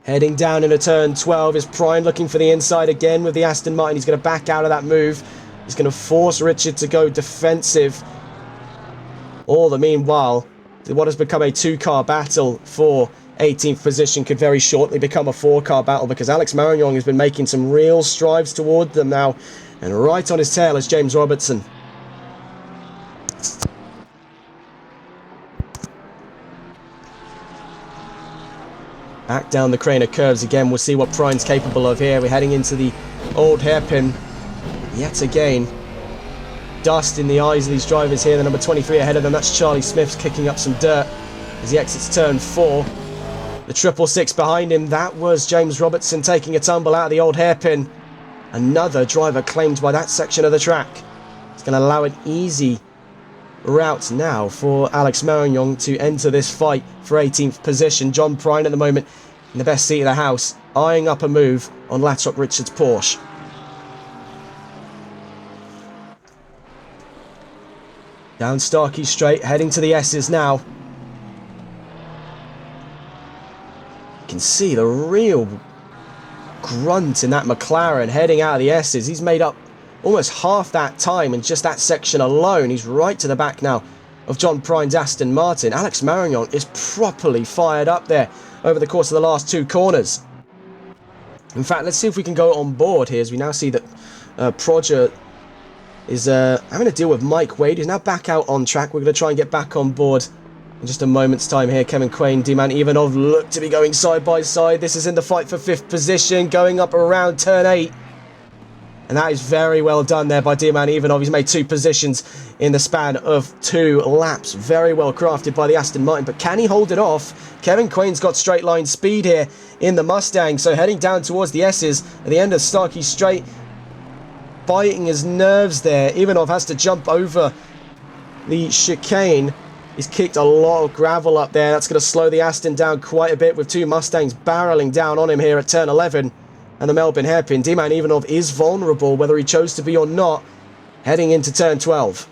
Heading down into turn 12 is Prine, looking for the inside again with the Aston Martin. He's going to back out of that move. He's going to force Richard to go defensive. All the meanwhile, what has become a 2-car battle for 18th position could very shortly become a 4-car battle, because Alex Marignon has been making some real strides toward them now, and right on his tail is James Robertson. Back down the crane of curves again. We'll see what Prine's capable of here. We're heading into the old hairpin yet again. Dust in the eyes of these drivers here. The number 23 ahead of them, that's Charlie Smith's kicking up some dirt as he exits turn 4. The 666 behind him, that was James Robertson taking a tumble out of the old hairpin. Another driver claimed by that section of the track. It's going to allow an easy route now for Alex Marignon to enter this fight for 18th position. John Prine at the moment in the best seat of the house, eyeing up a move on Latchrock Richard's Porsche. Down Starkey Straight, heading to the S's now. You can see the real grunt in that McLaren heading out of the S's. He's made up almost half that time in just that section alone. He's right to the back now of John Prine's Aston Martin. Alex Marignon is properly fired up there over the course of the last 2 corners. In fact, let's see if we can go on board here, as we now see that Proger is having to deal with Mike Wade. He's now back out on track. We're going to try and get back on board in just a moment's time here. Kevin Quain, D-Man Ivanov look to be going side by side. This is in the fight for 5th position, going up around turn 8. And that is very well done there by D-Man Ivanov. He's made 2 positions in the span of 2 laps. Very well crafted by the Aston Martin. But can he hold it off? Kevin Quain's got straight line speed here in the Mustang. So heading down towards the S's at the end of Starkey Straight. Biting his nerves there. Ivanov has to jump over the chicane. He's kicked a lot of gravel up there. That's going to slow the Aston down quite a bit, with 2 Mustangs barreling down on him here at turn 11. And the Melbourne hairpin. D-Man Ivanov is vulnerable, whether he chose to be or not, heading into turn 12.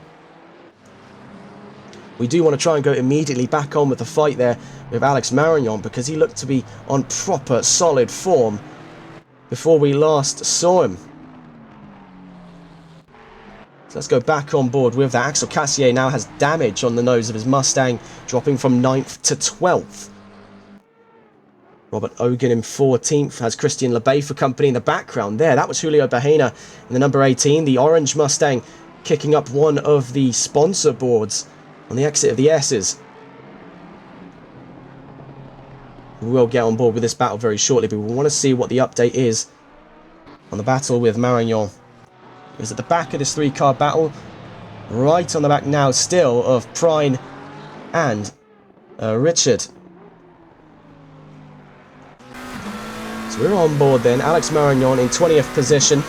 We do want to try and go immediately back on with the fight there with Alex Marignon, because he looked to be on proper solid form before we last saw him. So let's go back on board with that. Axel Cassier now has damage on the nose of his Mustang, dropping from 9th to 12th. Robert Ogan in 14th, has Christian Lebay for company in the background there. That was Julio Bahena in the number 18. The orange Mustang kicking up one of the sponsor boards on the exit of the S's. We will get on board with this battle very shortly, but we want to see what the update is on the battle with Marignon. He's at the back of this 3-car battle, right on the back now still of Prine and Richard. So we're on board then. Alex Marignon in 20th position.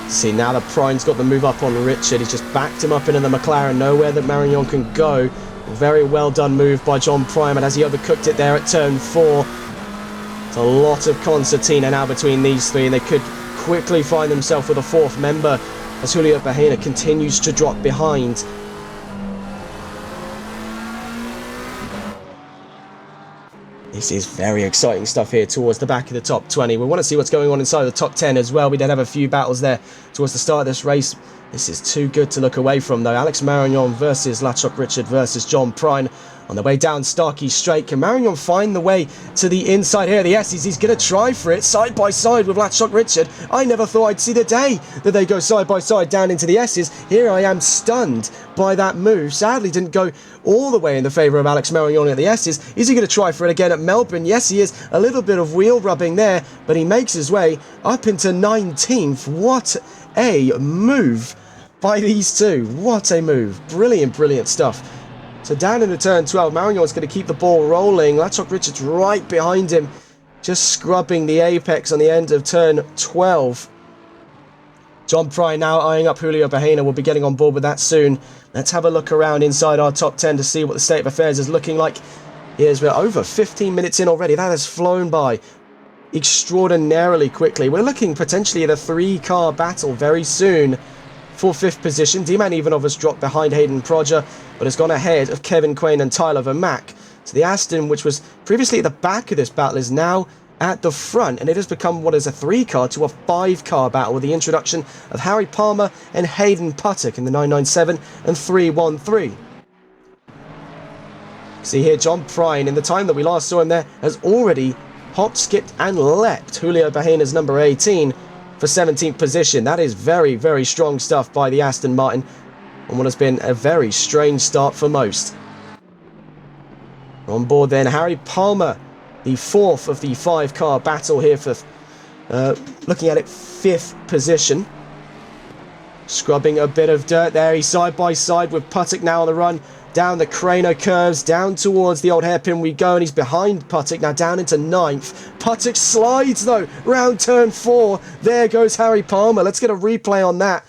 See, now that Prine's got the move up on Richard, he's just backed him up into the McLaren. Nowhere that Marignon can go. Very well done move by John Prine, and as he overcooked it there at turn 4, It's a lot of concertina now between these three, and they could quickly find themselves with a fourth member as Julio Bahena continues to drop behind. This is very exciting stuff here towards the back of the top 20. We want to see what's going on inside the top 10 as well. We did have a few battles there towards the start of this race. This is too good to look away from, though. Alex Marignon versus Latchok Richard versus John Prine. On the way down Starkey Straight, can Marignon find the way to the inside here? The S's, he's going to try for it side by side with Latchok Richard. I never thought I'd see the day that they go side by side down into the S's. Here I am stunned by that move. Sadly didn't go all the way in the favour of Alex Marignon at the S's. Is he going to try for it again at Melbourne? Yes, he is. A little bit of wheel rubbing there, but he makes his way up into 19th. What a move by these two. What a move. Brilliant, brilliant stuff. So down into turn 12, Marignon's going to keep the ball rolling. Latchok Richard's right behind him, just scrubbing the apex on the end of turn 12. John Prine now eyeing up Julio Bahena. We'll be getting on board with that soon. Let's have a look around inside our top 10 to see what the state of affairs is looking like. Here's we're over 15 minutes in already. That has flown by extraordinarily quickly. We're looking potentially at a 3-car battle very soon for 5th position. D-Man Ivanov has dropped behind Hayden Prodger, but has gone ahead of Kevin Quain and Tyler Vermack. So the Aston, which was previously at the back of this battle, is now at the front, and it has become what is a 3-car to a 5-car battle with the introduction of Harry Palmer and Hayden Puttock in the 997 and 313. See here, John Prine, in the time that we last saw him there, has already hopped, skipped and leapt Julio Bahena's number 18 for 17th position. That is very, very strong stuff by the Aston Martin, and what has been a very strange start for most. On board then, Harry Palmer, the 4th of the 5-car battle here for, looking at it, 5th position. Scrubbing a bit of dirt there. He's side by side with Puttock now on the run. Down the Craner curves, down towards the old hairpin we go, and he's behind Puttock, now down into 9th. Puttock slides, though, round turn 4. There goes Harry Palmer. Let's get a replay on that.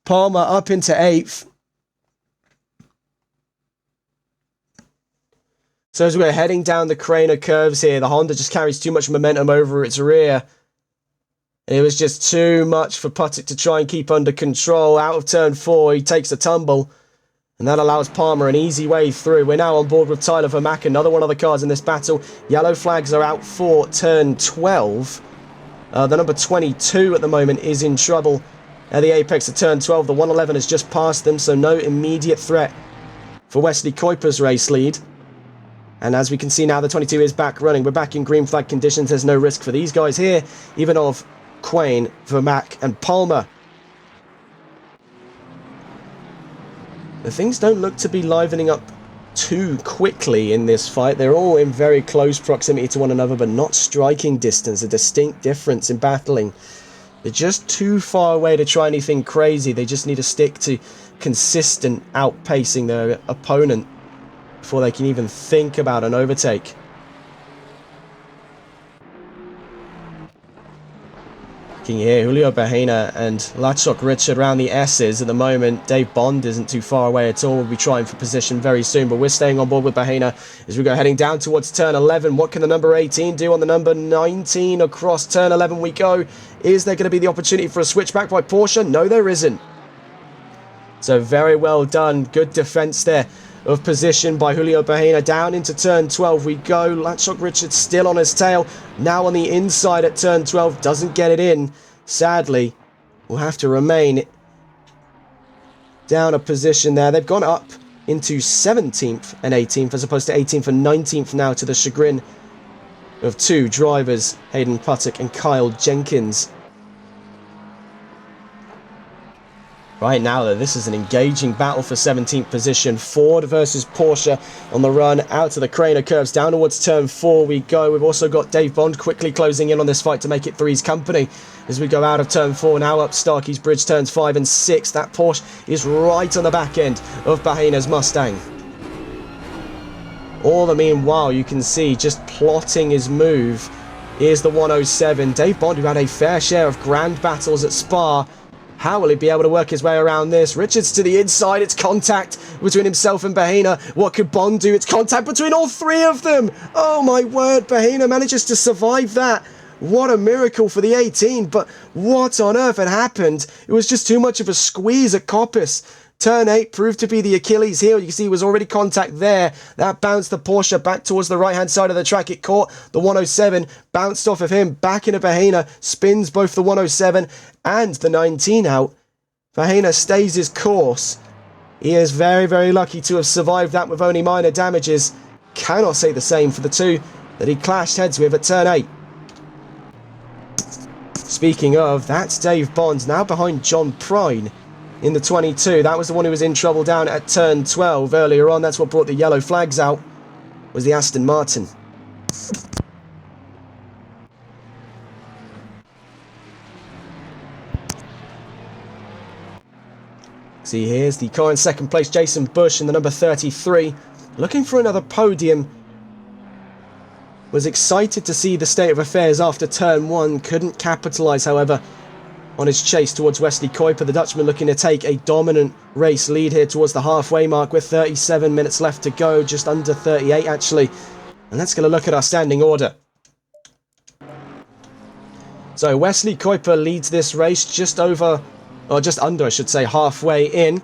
Palmer up into 8th. So as we're heading down the Craner curves here, the Honda just carries too much momentum over its rear. It was just too much for Puttock to try and keep under control. Out of turn 4, he takes a tumble, and that allows Palmer an easy way through. We're now on board with Tyler Vermack, another one of the cars in this battle. Yellow flags are out for turn 12. The number 22 at the moment is in trouble at the apex of turn 12. The 111 has just passed them, so no immediate threat for Wesley Kuiper's race lead. And as we can see now, the 22 is back running. We're back in green flag conditions. There's no risk for these guys here. Ivanov, Quain, Vermack and Palmer. The things don't look to be livening up too quickly in this fight. They're all in very close proximity to one another, but not striking distance. A distinct difference in battling. They're just too far away to try anything crazy. They just need to stick to consistent outpacing their opponent before they can even think about an overtake. Looking here, Julio Bahena and Latchok Richard around the S's at the moment. Dave Bond isn't too far away at all. We'll be trying for position very soon, but we're staying on board with Bahena as we go heading down towards turn 11. What can the number 18 do on the number 19? Across turn 11 we go. Is there going to be the opportunity for a switchback by Porsche? No, there isn't. So very well done. Good defense there of position by Julio Bahena. Down into turn 12 we go. Latchok Richard still on his tail. Now on the inside at turn 12. Doesn't get it in. Sadly, will have to remain down a position there. They've gone up into 17th and 18th as opposed to 18th and 19th now, to the chagrin of two drivers, Hayden Puttock and Kyle Jenkins. Right now, though, this is an engaging battle for 17th position. Ford versus Porsche on the run out to the Craner curves. Down towards turn 4 we go. We've also got Dave Bond quickly closing in on this fight to make it three's company as we go out of turn 4. Now up Starkey's Bridge, turns 5 and 6. That Porsche is right on the back end of Bahena's Mustang. All the meanwhile, you can see just plotting his move is the 107. Dave Bond, who had a fair share of grand battles at Spa, How will he be able to work his way around this? Richards to the inside. It's contact between himself and Bahena. What could Bond do? It's contact between all three of them. Oh my word, Bahena manages to survive that. What a miracle for the 18, but what on earth had happened? It was just too much of a squeeze at Coppice. Turn 8 proved to be the Achilles heel. You can see it was already contact there. That bounced the Porsche back towards the right-hand side of the track. It caught the 107, bounced off of him, back into Bahena, spins both the 107 and the 19 out. Bahena stays his course. He is very, very lucky to have survived that with only minor damages. Cannot say the same for the two that he clashed heads with at turn 8. Speaking of, that's Dave Bond now behind John Prine in the 22. That was the one who was in trouble down at turn 12 earlier on. That's what brought the yellow flags out, was the Aston Martin. See, here's the car in second place, Jason Bush in the number 33, looking for another podium. Was excited to see the state of affairs after turn 1. Couldn't capitalise, however, on his chase towards Wesley Kuiper. The Dutchman looking to take a dominant race lead here towards the halfway mark with 37 minutes left to go, just under 38 actually. And let's get a look at our standing order. So Wesley Kuiper leads this race just over, or just under I should say, halfway in.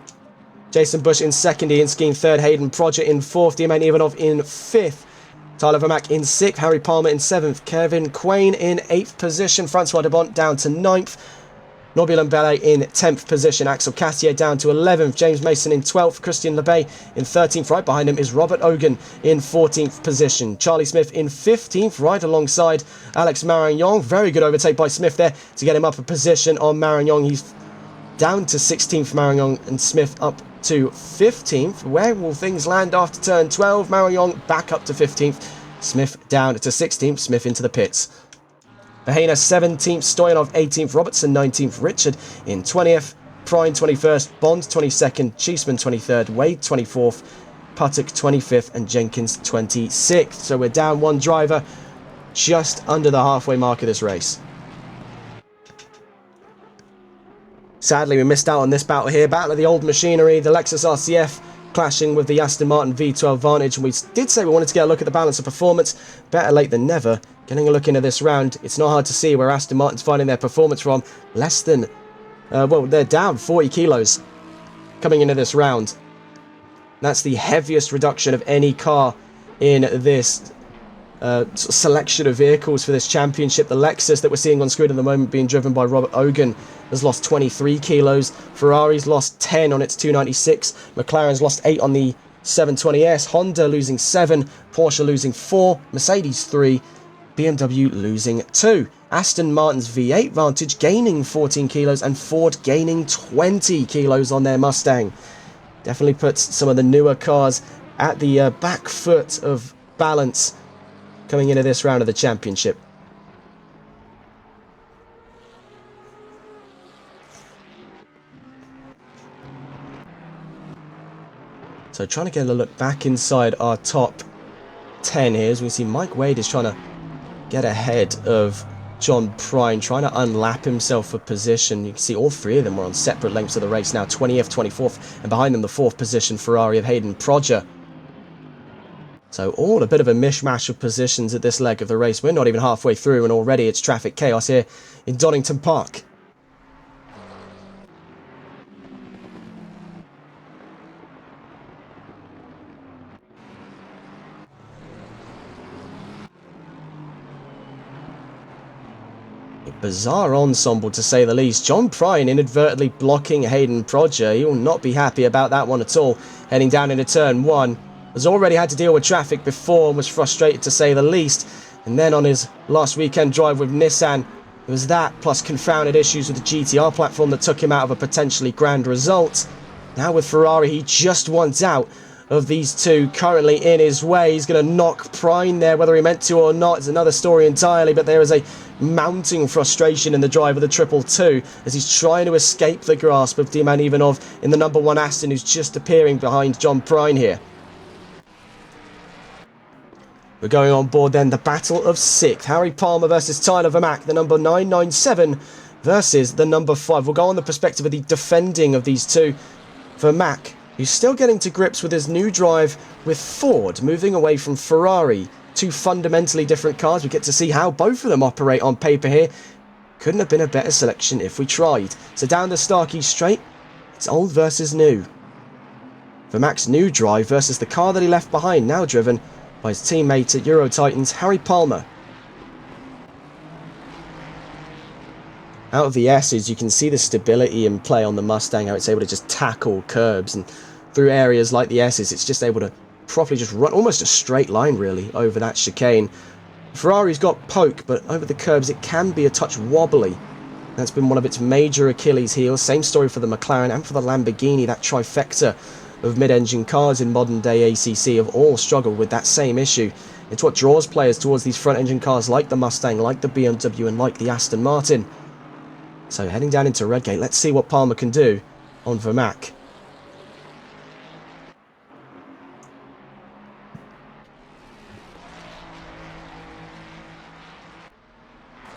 Jason Bush in second, Ian Skeen third, Hayden Prodger in fourth, Dieman Ivanov in fifth. Tyler Vermack in 6th, Harry Palmer in 7th, Kevin Quain in 8th position, Francois Debont down to 9th, Norbulon Bellet in 10th position, Axel Castier down to 11th, James Mason in 12th, Christian Lebay in 13th, right behind him is Robert Ogan in 14th position, Charlie Smith in 15th, right alongside Alex Marignon. Very good overtake by Smith there to get him up a position on Marignon. He's down to 16th, Marignon, and Smith up to 15th. Where will things land after turn 12? Marignon back up to 15th. Smith down to 16th. Smith into the pits. Bahena 17th. Stoyanov 18th. Robertson 19th. Richard in 20th. Prine 21st. Bond 22nd. Cheeseman 23rd. Wade 24th. Puttock 25th. And Jenkins 26th. So we're down one driver just under the halfway mark of this race. Sadly, we missed out on this battle here. Battle of the old machinery, the Lexus RCF clashing with the Aston Martin V12 Vantage. And we did say we wanted to get a look at the balance of performance. Better late than never. Getting a look into this round, it's not hard to see where Aston Martin's finding their performance from. Less than, well, they're down 40 kilos coming into this round. That's the heaviest reduction of any car in this selection of vehicles for this championship. The Lexus that we're seeing on screen at the moment being driven by Robert Ogan has lost 23 kilos. Ferrari's lost 10 on its 296. McLaren's lost 8 on the 720S. Honda losing 7. Porsche losing 4. Mercedes 3. BMW losing 2. Aston Martin's V8 Vantage gaining 14 kilos and Ford gaining 20 kilos on their Mustang. Definitely puts some of the newer cars at the back foot of balance coming into this round of the championship. So trying to get a look back inside our top 10 here, as we see Mike Wade is trying to get ahead of John Prine, trying to unlap himself for position. You can see all three of them were on separate lengths of the race now, 20th, 24th, and behind them the 4th position Ferrari of Hayden Prodger. So all a bit of a mishmash of positions at this leg of the race. We're not even halfway through and already it's traffic chaos here in Donington Park. A bizarre ensemble to say the least. John Prine inadvertently blocking Hayden Prodger. He will not be happy about that one at all. Heading down into turn 1. Has already had to deal with traffic before and was frustrated to say the least. And then on his last weekend drive with Nissan, it was that plus confounded issues with the GTR platform that took him out of a potentially grand result. Now with Ferrari, he just wants out of these two currently in his way. He's going to knock Prine there, whether he meant to or not is another story entirely, but there is a mounting frustration in the drive of the 222 as he's trying to escape the grasp of Dieman Ivanov in the number 1 Aston, who's just appearing behind John Prine here. We're going on board then, the battle of 6th. Harry Palmer versus Tyler Vermack, the number 997 versus the number 5. We'll go on the perspective of the defending of these two. Vermaak, who's still getting to grips with his new drive with Ford, moving away from Ferrari. Two fundamentally different cars. We get to see how both of them operate on paper here. Couldn't have been a better selection if we tried. So down the Starkey straight, it's old versus new. Vermaak's new drive versus the car that he left behind, now driven by his teammate at Euro Titans, Harry Palmer. Out of the S's, you can see the stability in play on the Mustang, how it's able to just tackle curbs, and through areas like the S's, it's just able to properly just run almost a straight line, really, over that chicane. Ferrari's got poke, but over the curbs, it can be a touch wobbly. That's been one of its major Achilles heels. Same story for the McLaren and for the Lamborghini. That trifecta of mid-engine cars in modern-day ACC have all struggled with that same issue. It's what draws players towards these front-engine cars like the Mustang, like the BMW, and like the Aston Martin. So heading down into Redgate, let's see what Palmer can do on Vermaak.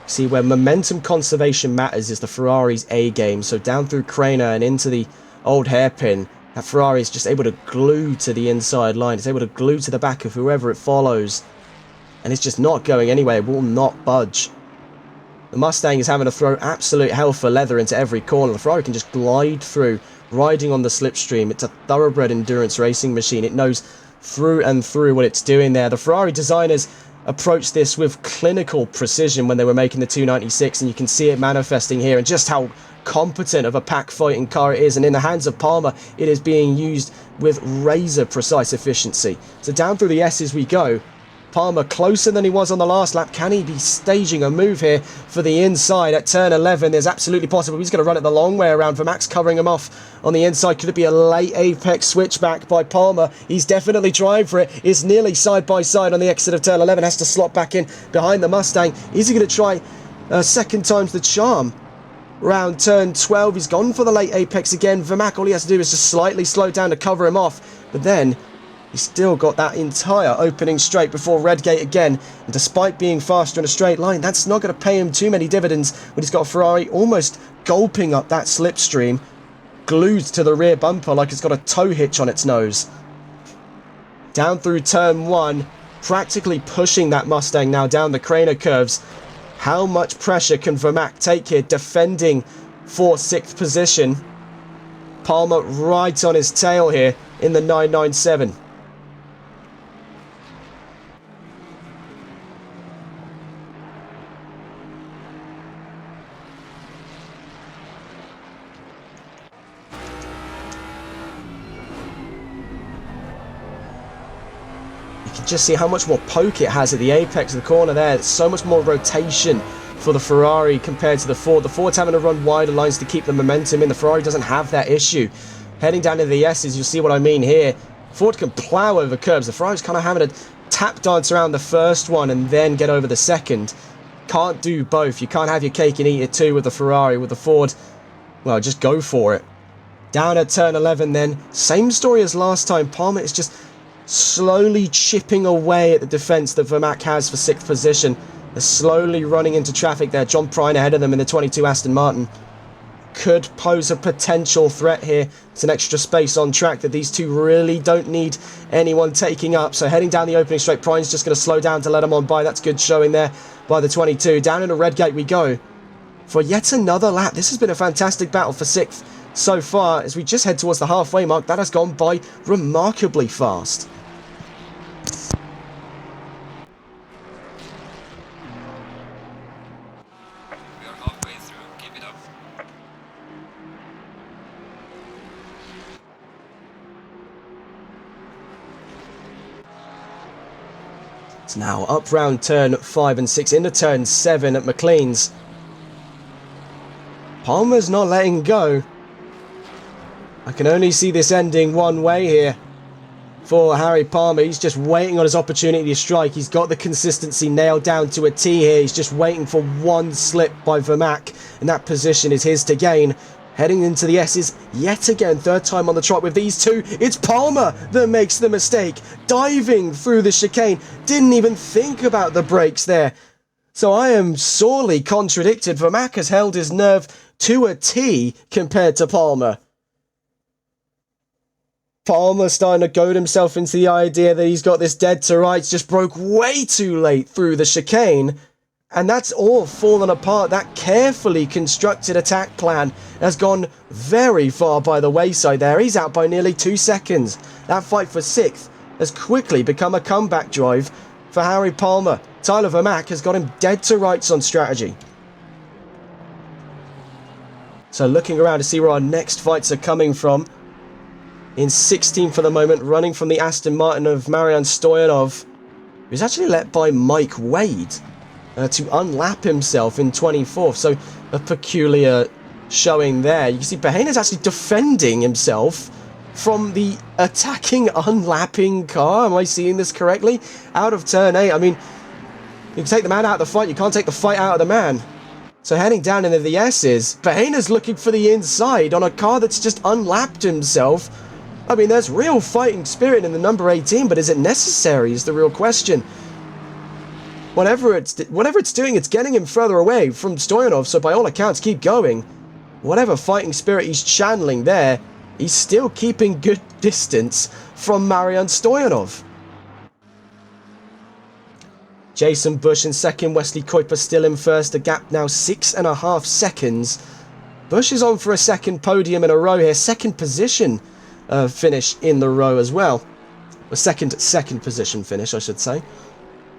See, where momentum conservation matters is the Ferrari's A game. So down through Craner and into the old hairpin, that Ferrari is just able to glue to the inside line. It's able to glue to the back of whoever it follows. And it's just not going anywhere. It will not budge. The Mustang is having to throw absolute hell for leather into every corner. The Ferrari can just glide through, riding on the slipstream. It's a thoroughbred endurance racing machine. It knows through and through what it's doing there. The Ferrari designers approached this with clinical precision when they were making the 296, and you can see it manifesting here, and just how competent of a pack fighting car it is. And in the hands of Palmer, it is being used with razor precise efficiency. So down through the S's we go. Palmer closer than he was on the last lap. Can he be staging a move here for the inside at turn 11? There's absolutely possible. He's going to run it the long way around. Vermaak's covering him off on the inside. Could it be a late apex switchback by Palmer? He's definitely trying for it. It's nearly side by side on the exit of turn 11. Has to slot back in behind the Mustang. Is he going to try second time's the charm? Round turn 12, he's gone for the late apex again. Vermaak, all he has to do is just slightly slow down to cover him off. But then he's still got that entire opening straight before Redgate again. And despite being faster in a straight line, that's not going to pay him too many dividends when he's got a Ferrari almost gulping up that slipstream, glued to the rear bumper like it's got a tow hitch on its nose. Down through turn 1, practically pushing that Mustang now down the Craner curves. How much pressure can Vermaak take here, defending for 6th position? Palmer right on his tail here in the 997. Just see how much more poke it has at the apex of the corner there. It's so much more rotation for the Ferrari compared to the Ford. The Ford's having to run wider lines to keep the momentum in. The Ferrari doesn't have that issue. Heading down to the S's, you'll see what I mean here. Ford can plow over curbs. The Ferrari's kind of having to tap dance around the first one and then get over the second. Can't do both. You can't have your cake and eat it too with the Ferrari. With the Ford, well, just go for it. Down at turn 11 then. Same story as last time. Palmer is just slowly chipping away at the defence that Vermaak has for 6th position. They're slowly running into traffic there. John Prine ahead of them in the 22 Aston Martin. Could pose a potential threat here. It's an extra space on track that these two really don't need anyone taking up. So heading down the opening straight, Prine's just going to slow down to let them on by. That's good showing there by the 22. Down into Redgate we go for yet another lap. This has been a fantastic battle for 6th so far. As we just head towards the halfway mark, that has gone by remarkably fast. It's now up round turn 5 and 6 into turn 7 at McLean's. Palmer's not letting go. I can only see this ending one way here for Harry Palmer. He's just waiting on his opportunity to strike. He's got the consistency nailed down to a T here. He's just waiting for one slip by Vermaak, and that position is his to gain. Heading into the S's yet again, 3rd time on the trot with these two. It's Palmer that makes the mistake, diving through the chicane. Didn't even think about the brakes there. So I am sorely contradicted. Vermaak has held his nerve to a T compared to Palmer. Palmer starting to goad himself into the idea that he's got this dead to rights, just broke way too late through the chicane. And that's all fallen apart. That carefully constructed attack plan has gone very far by the wayside there. He's out by nearly 2 seconds. That fight for 6th has quickly become a comeback drive for Harry Palmer. Tyler Vermaak has got him dead to rights on strategy. So looking around to see where our next fights are coming from. In 16th for the moment, running from the Aston Martin of Marian Stoyanov, who's actually led by Mike Wade to unlap himself in 24th. So a peculiar showing there. You can see Bahaina's actually defending himself from the attacking, unlapping car. Am I seeing this correctly? Out of turn 8. I mean, you can take the man out of the fight. You can't take the fight out of the man. So heading down into the S's, Bahaina's looking for the inside on a car that's just unlapped himself. I mean, there's real fighting spirit in the number 18, but is it necessary is the real question. Whatever it's doing, it's getting him further away from Stoyanov, so by all accounts, keep going. Whatever fighting spirit he's channeling there, he's still keeping good distance from Marian Stoyanov. Jason Bush in second, Wesley Kuiper still in first, a gap now 6.5 seconds. Bush is on for a second podium in a row here, second position finish in the row as well. A second position finish, I should say.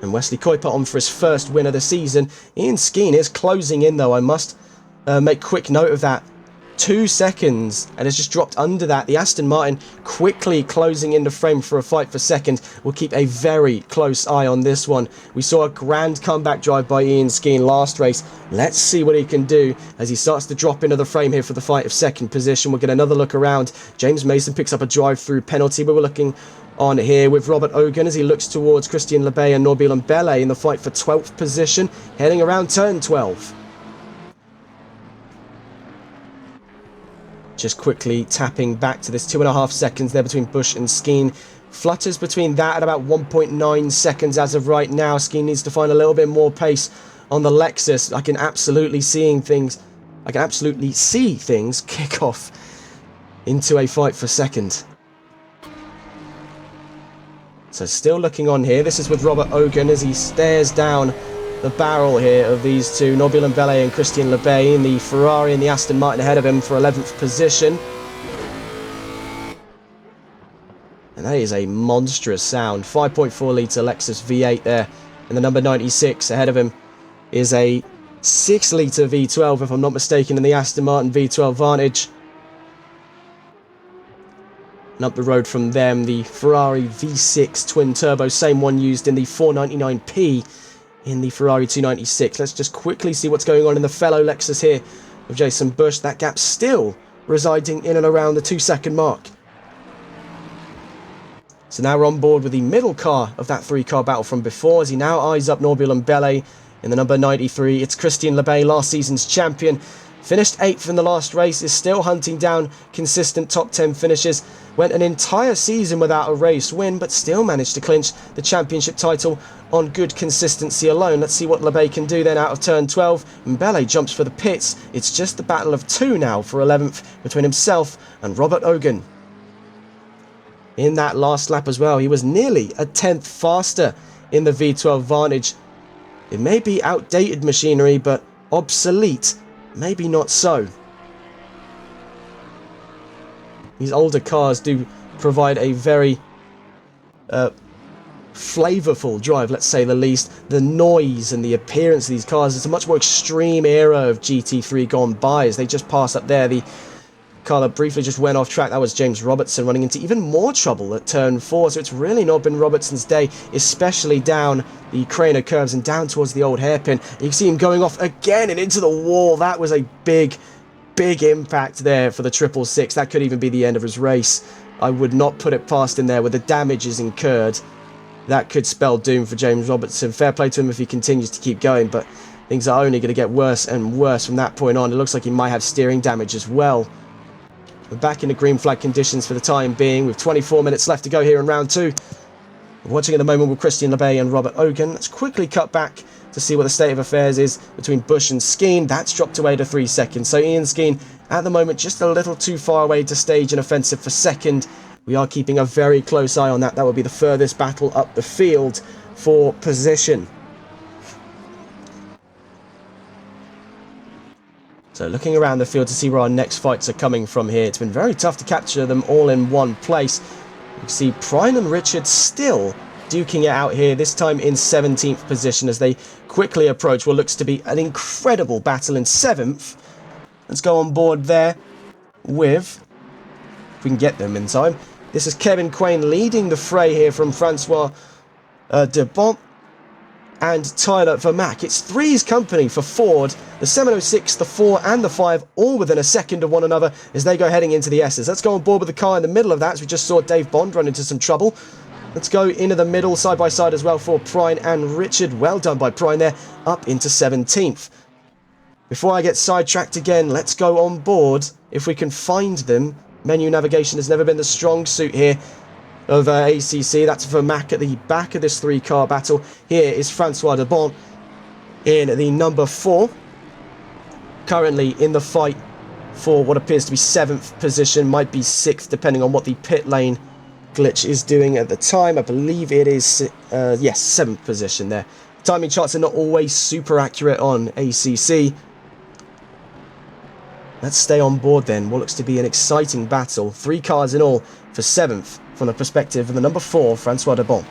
And Wesley Kuiper on for his first win of the season. Ian Skeen is closing in though, I must make quick note of that. 2 seconds, and has just dropped under that. The Aston Martin quickly closing into frame for a fight for second. We'll keep a very close eye on this one. We saw a grand comeback drive by Ian Skeen last race. Let's see what he can do as he starts to drop into the frame here for the fight of second position. We'll get another look around. James Mason picks up a drive-through penalty, but we're looking on here with Robert Ogun as he looks towards Christian Lebay and Norbil Mbele in the fight for 12th position, heading around turn 12. Just quickly tapping back to this 2.5 seconds there between Bush and Skeen. Flutters between that at about 1.9 seconds as of right now. Skeen needs to find a little bit more pace on the Lexus. I can absolutely see things kick off into a fight for second. So still looking on here. This is with Robert Ogun as he stares down the barrel here of these two, Norbil Mbele and Christian Lebay, in the Ferrari and the Aston Martin ahead of him for 11th position. And that is a monstrous sound. 5.4 litre Lexus V8 there. And the number 96 ahead of him is a 6 litre V12, if I'm not mistaken, in the Aston Martin V12 Vantage. And up the road from them, the Ferrari V6 twin turbo, same one used in the 499p in the Ferrari 296. Let's just quickly see what's going on in the fellow Lexus here of Jason Bush. That gap still residing in and around the 2 second mark. So now we're on board with the middle car of that 3-car battle from before as he now eyes up Norbil Mbele in the number 93. It's Christian Lebay, last season's champion. Finished 8th in the last race, is still hunting down consistent top 10 finishes. Went an entire season without a race win, but still managed to clinch the championship title on good consistency alone. Let's see what Lebay can do then out of turn 12. Mbele jumps for the pits. It's just the battle of 2 now for 11th between himself and Robert Ogun. In that last lap as well, he was nearly a 10th faster in the V12 Vantage. It may be outdated machinery, but obsolete, maybe not so. These older cars do provide a very flavourful drive, let's say the least. The noise and the appearance of these cars, it's a much more extreme era of GT3 gone by as they just passed up there. The car that briefly just went off track, that was James Robertson running into even more trouble at turn 4, so it's really not been Robertson's day, especially down the Craner curves and down towards the old hairpin. You can see him going off again and into the wall. That was a big impact there for the 666. That could even be the end of his race. I would not put it past him there with the damages incurred. That could spell doom for James Robertson. Fair play to him if he continues to keep going, but things are only going to get worse and worse from that point on. It looks like he might have steering damage as well. We're back in the green flag conditions for the time being, with 24 minutes left to go here in round 2. We're watching at the moment with Christian Lebay and Robert Ogun. Let's quickly cut back to see what the state of affairs is between Bush and Skeen. That's dropped away to 3 seconds. So Ian Skeen, at the moment, just a little too far away to stage an offensive for second. We are keeping a very close eye on that. That will be the furthest battle up the field for position. So looking around the field to see where our next fights are coming from here. It's been very tough to capture them all in one place. You can see Prine and Richard still duking it out here, this time in 17th position as they quickly approach what looks to be an incredible battle in 7th. Let's go on board there with, if we can get them in time. This is Kevin Quain leading the fray here from Francois de Bont and Tyler Vermack. It's three's company for Ford, the 706, the 4 and the 5, all within a second of one another as they go heading into the S's. Let's go on board with the car in the middle of that, as we just saw Dave Bond run into some trouble. Let's go into the middle, side by side as well for Prine and Richard. Well done by Prine there, up into 17th. Before I get sidetracked again, let's go on board, if we can find them. Menu navigation has never been the strong suit here of ACC. That's Vermack at the back of this three-car battle. Here is Francois de Bont in the number 4. Currently in the fight for what appears to be 7th position, might be 6th, depending on what the pit lane glitch is doing at the time. I believe it is, yes, 7th position there. Timing charts are not always super accurate on ACC. Let's stay on board then. What looks to be an exciting battle. 3 cars in all for 7th from the perspective of the number 4, Francois de Bont.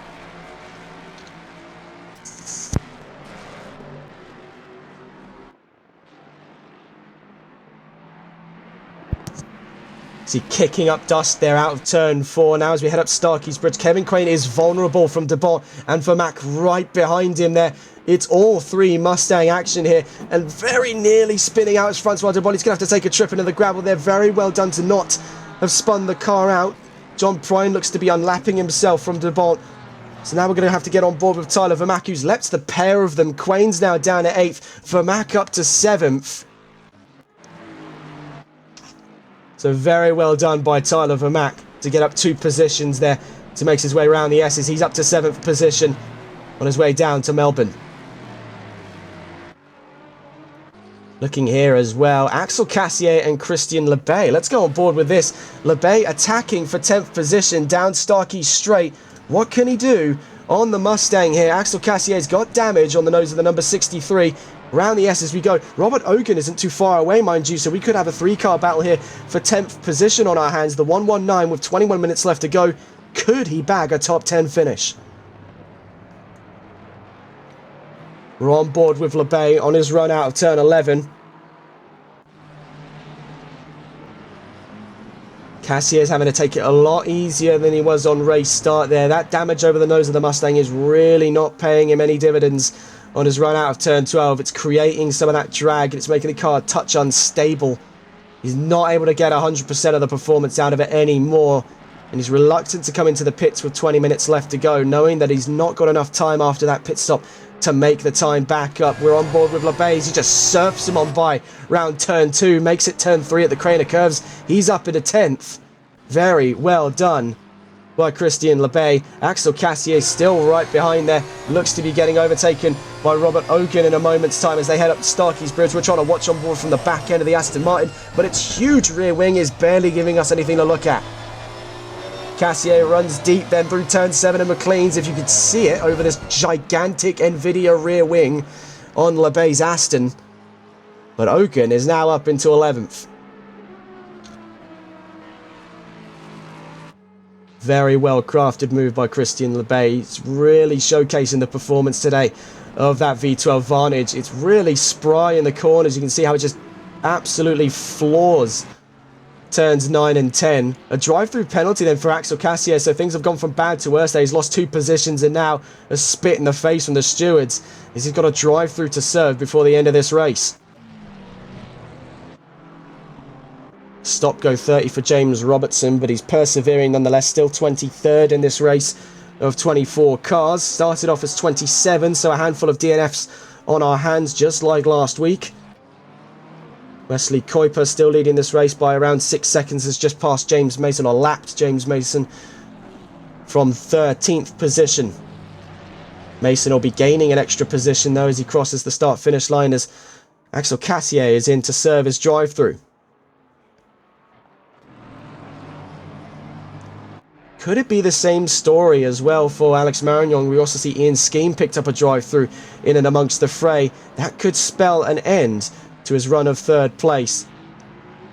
See, kicking up dust there out of turn 4 now as we head up Starkey's Bridge. Kevin Quain is vulnerable from de Bont and Vermack right behind him there. It's all 3 Mustang action here and very nearly spinning out as Francois de Bont. He's going to have to take a trip into the gravel there. Very well done to not have spun the car out. John Prine looks to be unlapping himself from de Bont. So now we're going to have to get on board with Tyler Vermack, who's leapt the pair of them. Quain's now down at 8th. Vermack up to 7th. So very well done by Tyler Vermack to get up 2 positions there to make his way around the S's. He's up to 7th position on his way down to Melbourne. Looking here as well, Axel Cassier and Christian Lebay. Let's go on board with this. Lebay attacking for 10th position down Starkey Straight. What can he do on the Mustang here? Axel Cassier's got damage on the nose of the number 63. Around the S as we go. Robert Ogan isn't too far away, mind you, so we could have a 3-car battle here for 10th position on our hands. The 119 with 21 minutes left to go. Could he bag a top 10 finish? We're on board with Lebay on his run out of turn 11. Cassier's having to take it a lot easier than he was on race start there. That damage over the nose of the Mustang is really not paying him any dividends on his run out of turn 12. It's creating some of that drag and it's making the car a touch unstable. He's not able to get 100% of the performance out of it anymore. And he's reluctant to come into the pits with 20 minutes left to go, knowing that he's not got enough time after that pit stop to make the time back up. We're on board with Lebay. He just surfs him on by round turn 2, makes it turn 3 at the Crane of Curves. He's up into 10th. Very well done by Christian Lebay. Axel Cassier still right behind there. Looks to be getting overtaken by Robert Ogan in a moment's time as they head up Starkey's Bridge. We're trying to watch on board from the back end of the Aston Martin, but its huge rear wing is barely giving us anything to look at. Cassier runs deep then through turn 7 and McLean's, if you could see it, over this gigantic NVIDIA rear wing on Lebay's Aston. But Ogan is now up into 11th. Very well crafted move by Christian Lebay. It's really showcasing the performance today of that V12 Vantage. It's really spry in the corners. You can see how it just absolutely floors turns 9 and 10. A drive-through penalty then for Axel Cassier, so things have gone from bad to worse there. He's lost 2 positions and now a spit in the face from the stewards as he's got a drive-through to serve before the end of this race. Stop go 30 for James Robertson, but he's persevering nonetheless, still 23rd in this race of 24 cars. Started off as 27, so a handful of DNFs on our hands just like last week. Wesley Kuiper still leading this race by around 6 seconds, has just passed James Mason, or lapped James Mason from 13th position. Mason will be gaining an extra position though as he crosses the start-finish line as Axel Cassier is in to serve his drive-through. Could it be the same story as well for Alex Marignon? We also see Ian Skeen picked up a drive-through in and amongst the fray. That could spell an end to his run of third place.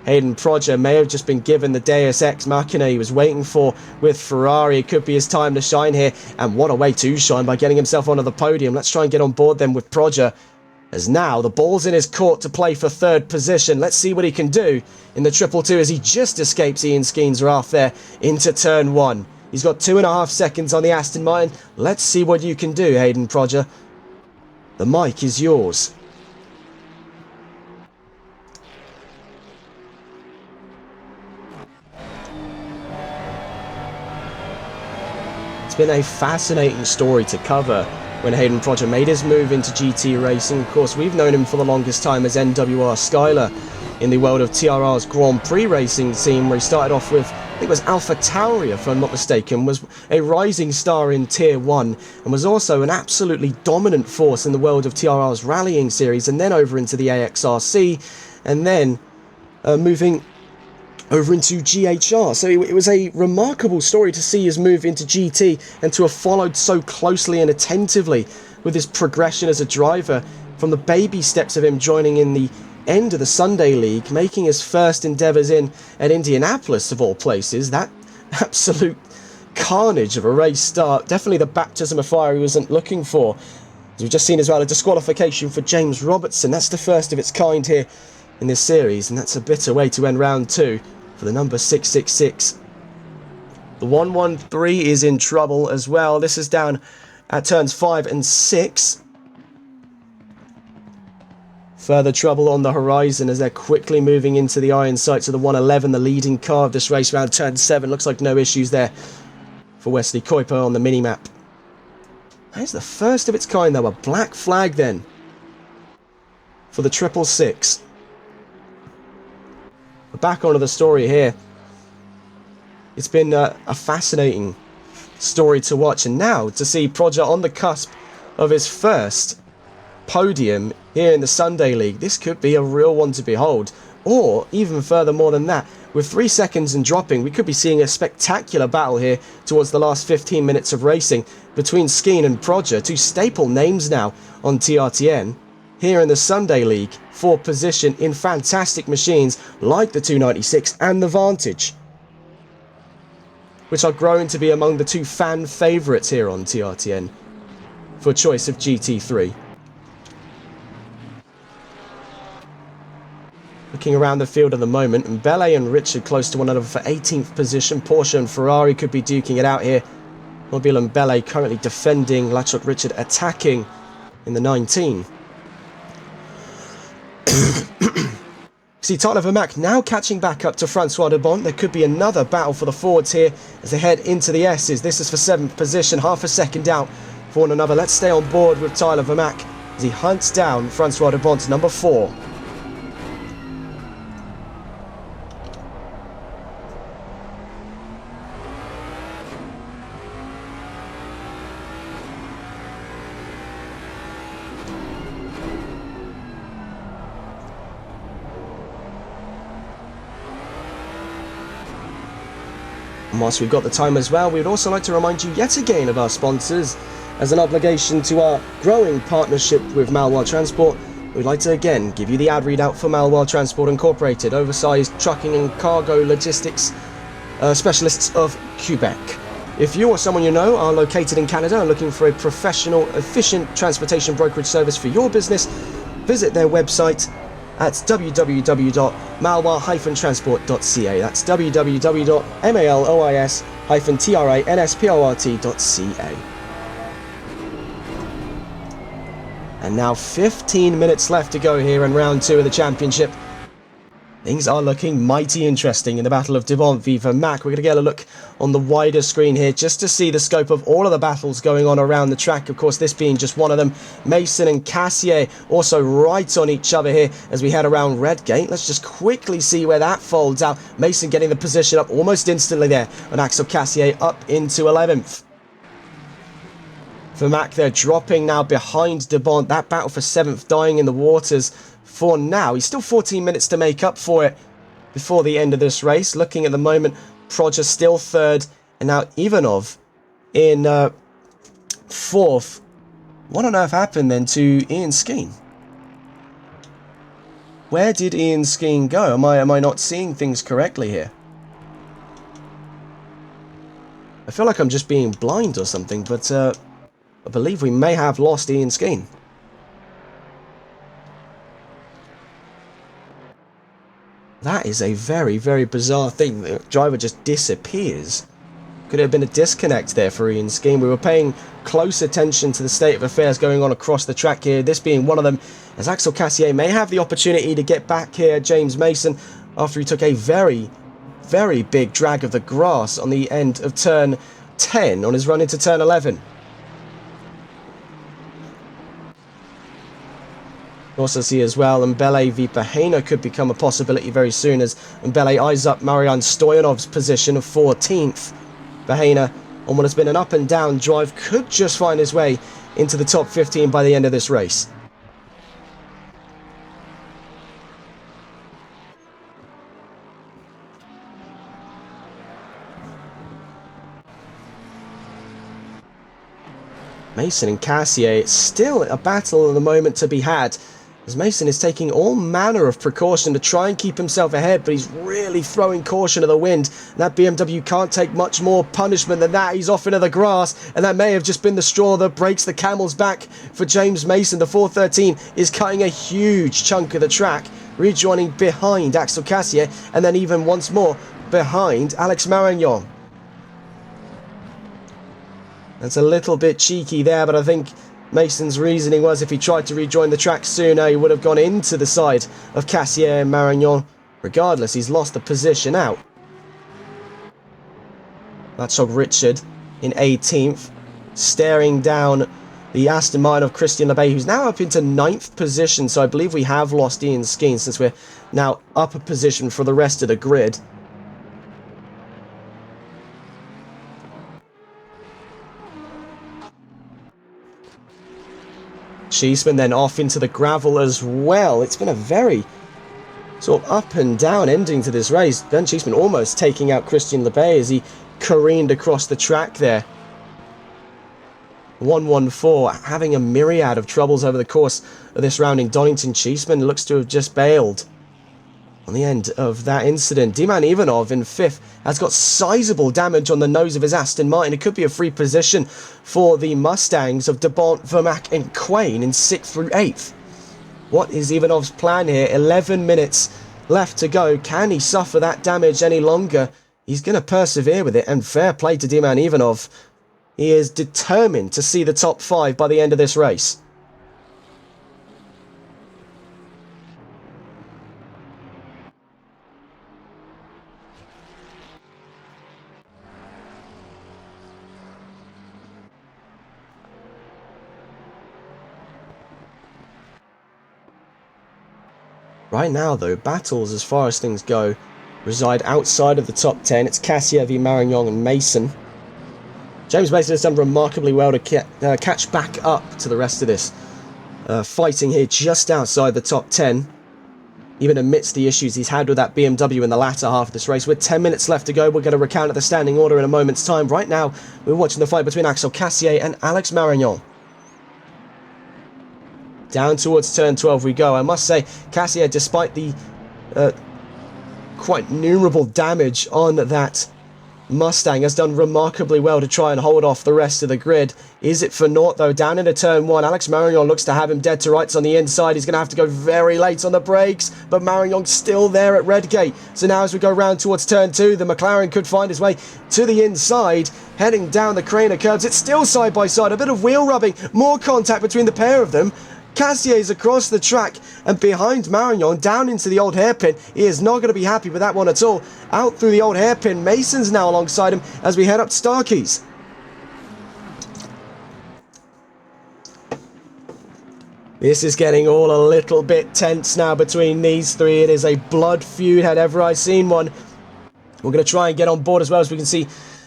Hayden Proger may have just been given the Deus Ex Machina he was waiting for with Ferrari. It could be his time to shine here, and what a way to shine by getting himself onto the podium. Let's try and get on board then with Proger, as now the ball's in his court to play for third position. Let's see what he can do in the 222 as he just escapes Ian Skeen's wrath there into turn 1. He's got 2.5 seconds on the Aston Martin. Let's see what you can do, Hayden Proger. The mic is yours. It's been a fascinating story to cover when Hayden Proger made his move into GT racing. Of course, we've known him for the longest time as NWR Skyler in the world of TRR's Grand Prix racing scene, where he started off with, I think it was Alpha Tauri, if I'm not mistaken, was a rising star in Tier 1, and was also an absolutely dominant force in the world of TRR's rallying series, and then over into the AXRC, and then moving over into GHR. So it was a remarkable story to see his move into GT and to have followed so closely and attentively with his progression as a driver from the baby steps of him joining in the end of the Sunday League, making his first endeavours in at Indianapolis of all places. That absolute carnage of a race start, definitely the baptism of fire he wasn't looking for. As we've just seen as well, a disqualification for James Robertson. That's the first of its kind here in this series, and that's a bitter way to end round 2 for the number 666. The 113 is in trouble as well. This is down at turns 5 and 6. Further trouble on the horizon as they're quickly moving into the iron sights of the 111, the leading car of this race around turn 7. Looks like no issues there for Wesley Kuiper on the mini-map. That's the first of its kind though, a black flag then for the 666. Back onto the story here. It's been a fascinating story to watch, and now to see Proger on the cusp of his first podium here in the Sunday League. This could be a real one to behold, or even further more than that. With 3 seconds and dropping, we could be seeing a spectacular battle here towards the last 15 minutes of racing between Skeen and Proger, two staple names now on TRTN. Here in the Sunday League for position in fantastic machines like the 296 and the Vantage, which are growing to be among the 2 fan favourites here on TRTN for choice of GT3. Looking around the field at the moment, and Mbele and Richard close to one another for 18th position. Porsche and Ferrari could be duking it out here. Mobile and Mbele currently defending, Latchot Richard attacking in the 19. See Tyler Vermaak now catching back up to Francois Debon. There could be another battle for the forwards here as they head into the S's. This is for 7th position, half a second out for one another. Let's stay on board with Tyler Vermaak as he hunts down Francois Debon to number 4. And whilst we've got the time as well, we'd also like to remind you yet again of our sponsors. As an obligation to our growing partnership with Malwell Transport, we'd like to again give you the ad readout for Malwell Transport Incorporated, oversized trucking and cargo logistics specialists of Quebec. If you or someone you know are located in Canada and looking for a professional, efficient transportation brokerage service for your business, visit their website at www.malwa-transport.ca. That's www.malois-transport.ca. And now 15 minutes left to go here in round 2 of the championship. Things are looking mighty interesting in the battle of Debon v Vermaak. We're going to get a look on the wider screen here just to see the scope of all of the battles going on around the track. Of course, this being just one of them. Mason and Cassier also right on each other here as we head around Redgate. Let's just quickly see where that folds out. Mason getting the position up almost instantly there, and Axel Cassier up into 11th. Vermaak there dropping now behind De Bont. That battle for 7th dying in the waters for now. He's still 14 minutes to make up for it before the end of this race. Looking at the moment, Proger still 3rd, and now Ivanov in 4th. What on earth happened then to Ian Skeen? Where did Ian Skeen go? Am I not seeing things correctly here? I feel like I'm just being blind or something, but I believe we may have lost Ian Skeen. That is a very, very bizarre thing. The driver just disappears. Could have been a disconnect there for Ian Skeen. We were paying close attention to the state of affairs going on across the track here, this being one of them, as Axel Cassier may have the opportunity to get back here James Mason after he took a very, very big drag of the grass on the end of turn 10 on his run into turn 11. Also see as well, Mbele v Bahena could become a possibility very soon as Mbele eyes up Marian Stoyanov's position of 14th. Bahena, on what has been an up and down drive, could just find his way into the top 15 by the end of this race. Mason and Cassier, still a battle at the moment to be had, as Mason is taking all manner of precaution to try and keep himself ahead, but he's really throwing caution to the wind. That BMW can't take much more punishment than that. He's off into the grass, and that may have just been the straw that breaks the camel's back for James Mason. The 413 is cutting a huge chunk of the track, rejoining behind Axel Cassier, and then even once more behind Alex Maragnon. That's a little bit cheeky there, but I think Mason's reasoning was if he tried to rejoin the track sooner, he would have gone into the side of Cassier and Maragnon. Regardless, he's lost the position out. Matchog Richard in 18th, staring down the Aston Martin of Christian Lebay, who's now up into 9th position, so I believe we have lost Ian Skeen since we're now up a position for the rest of the grid. Cheeseman then off into the gravel as well. It's been a very sort of up and down ending to this race. Ben Cheeseman almost taking out Christian Lebay as he careened across the track there. 114 having a myriad of troubles over the course of this round in Donington. Cheeseman looks to have just bailed on the end of that incident. Diman Ivanov in 5th has got sizable damage on the nose of his Aston Martin. It could be a free position for the Mustangs of De Bont, Vermaak and Quain in 6th through 8th. What is Ivanov's plan here? 11 minutes left to go. Can he suffer that damage any longer? He's going to persevere with it, and fair play to Diman Ivanov. He is determined to see the top 5 by the end of this race. Right now, though, battles, as far as things go, reside outside of the top 10. It's Cassier v Maragnon and Mason. James Mason has done remarkably well to catch back up to the rest of this. Fighting here just outside the top 10. Even amidst the issues he's had with that BMW in the latter half of this race. With 10 minutes left to go, we're going to recount at the standing order in a moment's time. Right now, we're watching the fight between Axel Cassier and Alex Maragnon. Down towards turn 12 we go. I must say, Cassier, despite the quite numerable damage on that Mustang, has done remarkably well to try and hold off the rest of the grid. Is it for naught, though? Down into turn 1, Alex Maragnon looks to have him dead to rights on the inside. He's going to have to go very late on the brakes, but Marignon's still there at Redgate. So now as we go round towards turn 2, the McLaren could find his way to the inside, heading down the Craner curbs. It's still side by side, a bit of wheel rubbing, more contact between the pair of them. Cassier's across the track and behind Maragnon down into the old hairpin. He is not going to be happy with that one at all. Out through the old hairpin. Mason's now alongside him as we head up Starkeys. This is getting all a little bit tense now between these three. It is a blood feud, had ever I seen one. We're going to try and get on board as well as we can see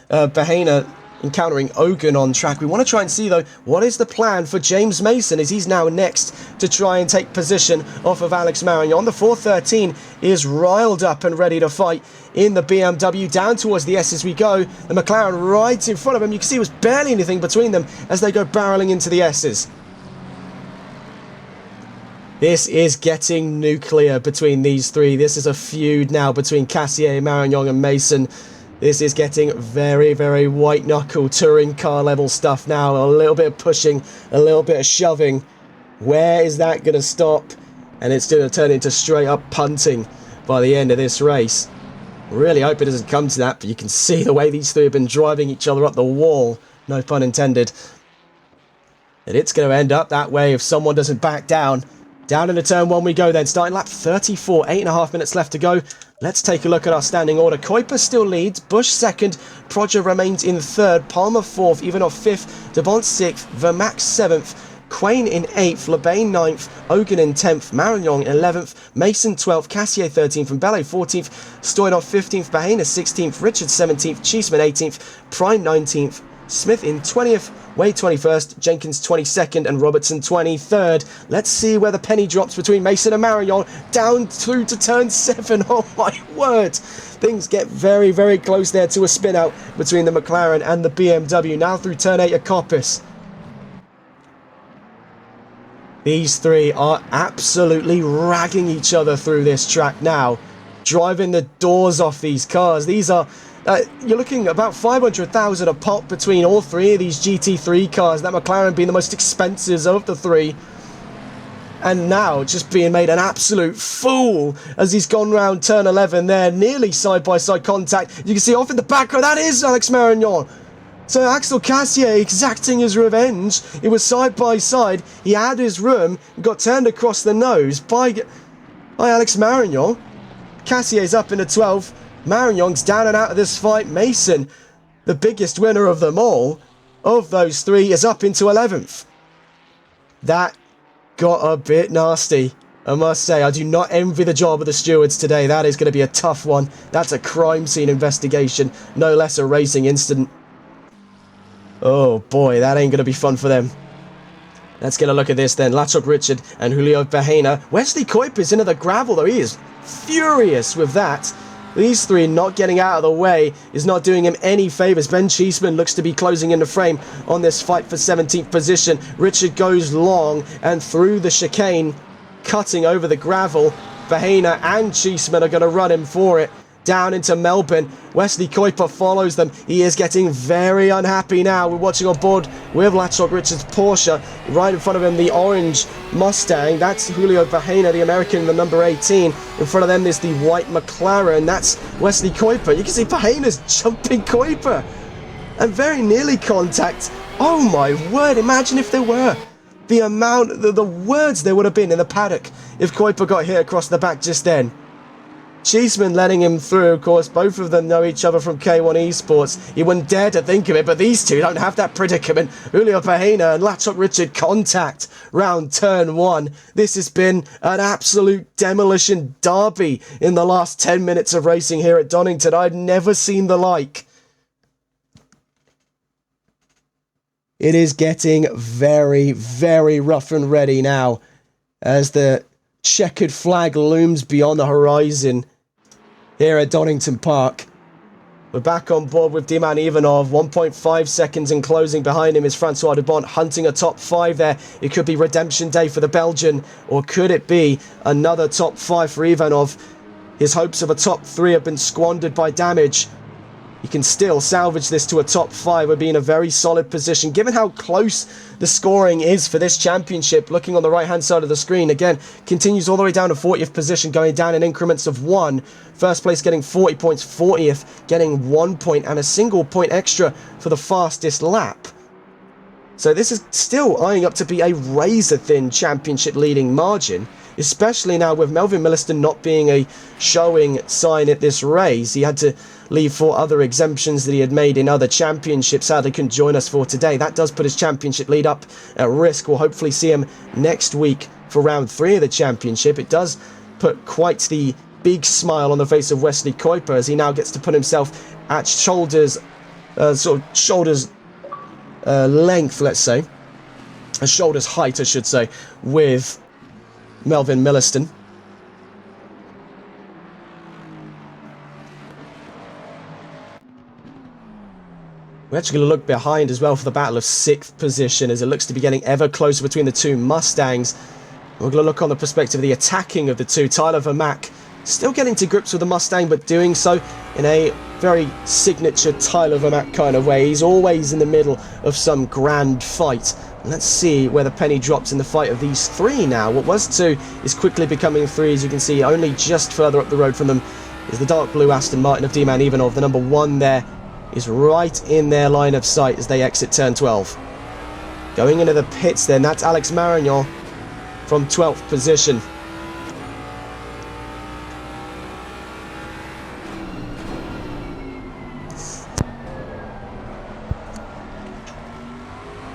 Bahena encountering Ogun on track. We want to try and see, though, what is the plan for James Mason, as he's now next to try and take position off of Alex Marignon. The 413 is riled up and ready to fight in the BMW. Down towards the S as we go. The McLaren right in front of him. You can see there was barely anything between them as they go barreling into the S's. This is getting nuclear between these three. This is a feud now between Cassier, Marignon and Mason. This is getting very, very white-knuckle touring car level stuff now. A little bit of pushing, a little bit of shoving. Where is that going to stop? And it's going to turn into straight-up punting by the end of this race. Really hope it doesn't come to that, but you can see the way these three have been driving each other up the wall. No pun intended. And it's going to end up that way if someone doesn't back down. Down into turn one we go then, starting lap 34, 8.5 minutes left to go. Let's take a look at our standing order. Kuiper still leads, Busch second, Proger remains in third, Palmer fourth, Ivanov fifth, De Bont sixth, Vermax seventh, Quain in 8th, Lebain 9th, Ogun in 10th, Marignon 11th, Mason 12th, Cassier 13th, and Bellet 14th, Stoyanov 15th, Bahena 16th, Richard 17th, Cheeseman 18th, Prime 19th, Smith in 20th, Wade 21st, Jenkins 22nd, and Robertson 23rd. Let's see where the penny drops between Mason and Marignon. Down through to turn 7. Oh my word. Things get very, very close there to a spin out between the McLaren and the BMW. Now through turn 8 at Coppice. These three are absolutely ragging each other through this track now. Driving the doors off these cars. These are... you're looking about 500,000 a pop between all three of these GT3 cars, that McLaren being the most expensive of the three. And now just being made an absolute fool as he's gone round turn 11 there, nearly side-by-side contact. You can see off in the background, that is Alex Marignon. So Axel Cassier exacting his revenge. It was side-by-side. He had his room, got turned across the nose by Alex Marignon. Cassier's up into 12th. Marignon's down and out of this fight. Mason, the biggest winner of them all, of those three, is up into 11th. That got a bit nasty, I must say. I do not envy the job of the stewards today. That is going to be a tough one. That's a crime scene investigation, no less a racing incident. Oh boy, that ain't going to be fun for them. Let's get a look at this then. Latchok Richard and Julio Bahena. Wesley Kuiper's into the gravel though. He is furious with that. These three not getting out of the way is not doing him any favours. Ben Cheeseman looks to be closing in the frame on this fight for 17th position. Richard goes long and through the chicane, cutting over the gravel. Bahena and Cheeseman are going to run him for it. Down into Melbourne. Wesley Kuiper follows them. He is getting very unhappy now. We're watching on board with Latchok Richard's Porsche. Right in front of him, the orange Mustang. That's Julio Bahena, the American, the number 18. In front of them is the white McLaren. That's Wesley Kuiper. You can see Bahena's jumping Kuiper. And very nearly contact. Oh my word, imagine if there were. The amount, the words there would have been in the paddock if Kuiper got hit across the back just then. Cheeseman letting him through, of course. Both of them know each other from K1 Esports. He wouldn't dare to think of it, but these two don't have that predicament. Julio Bahena and Latchok Richard contact round turn 1. This has been an absolute demolition derby in the last 10 minutes of racing here at Donington. I've never seen the like. It is getting very, very rough and ready now as the checkered flag looms beyond the horizon here at Donington Park. We're back on board with Diman Ivanov. 1.5 seconds in closing. Behind him is Francois de Bont hunting a top 5 there. It could be redemption day for the Belgian, or could it be another top 5 for Ivanov? His hopes of a top 3 have been squandered by damage. He can still salvage this to a top 5. We'll be in a very solid position. Given how close the scoring is for this championship, looking on the right-hand side of the screen, again, continues all the way down to 40th position, going down in increments of 1. First place getting 40 points, 40th getting 1 point, and a single point extra for the fastest lap. So this is still eyeing up to be a razor-thin championship-leading margin, especially now with Melvin Milliston not being a showing sign at this race. He had to leave for other exemptions that he had made in other championships. Sadly couldn't join us for today. That does put his championship lead up at risk. We'll hopefully see him next week for round 3 of the championship. It does put quite the big smile on the face of Wesley Kuiper as he now gets to put himself at shoulders sort of shoulders length, let's say. A shoulders height, I should say, with Melvin Milliston. We're actually going to look behind as well for the battle of 6th position, as it looks to be getting ever closer between the two Mustangs. We're going to look on the perspective of the attacking of the two. Tyler Vermack still getting to grips with the Mustang, but doing so in a very signature Tyler Vermack kind of way. He's always in the middle of some grand fight. Let's see where the penny drops in the fight of these three now. What was 2 is quickly becoming 3, as you can see. Only just further up the road from them is the dark blue Aston Martin of D-Man Ivanov. The number 1 there is right in their line of sight as they exit turn 12. Going into the pits then, that's Alex Marignon from 12th position.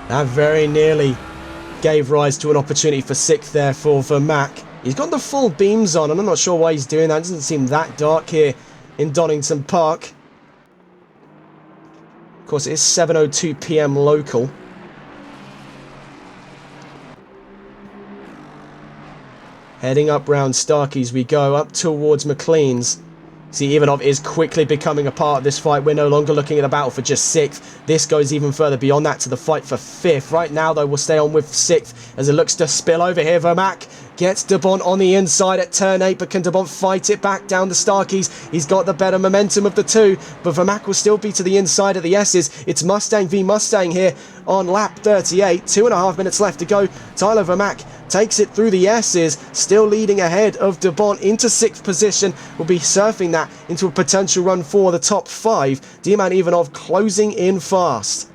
That very nearly gave rise to an opportunity for 6th there for Vermack. He's got the full beams on, and I'm not sure why he's doing that. It doesn't seem that dark here in Donington Park. Of course, it is 7:02 PM local. Heading up round Starkey's we go, up towards McLean's. See, Ivanov is quickly becoming a part of this fight. We're no longer looking at the battle for just 6th. This goes even further beyond that to the fight for 5th. Right now, though, we'll stay on with 6th as it looks to spill over here. Vermack gets DeBont on the inside at turn 8, but can DeBont fight it back down the Starkeys? He's got the better momentum of the two, but Vermack will still be to the inside of the S's. It's Mustang v Mustang here on lap 38. 2.5 minutes left to go. Tyler Vermack takes it through the S's, still leading ahead of DeBont into 6th position. Will be surfing that into a potential run for the top 5. D-Man Ivanov closing in fast.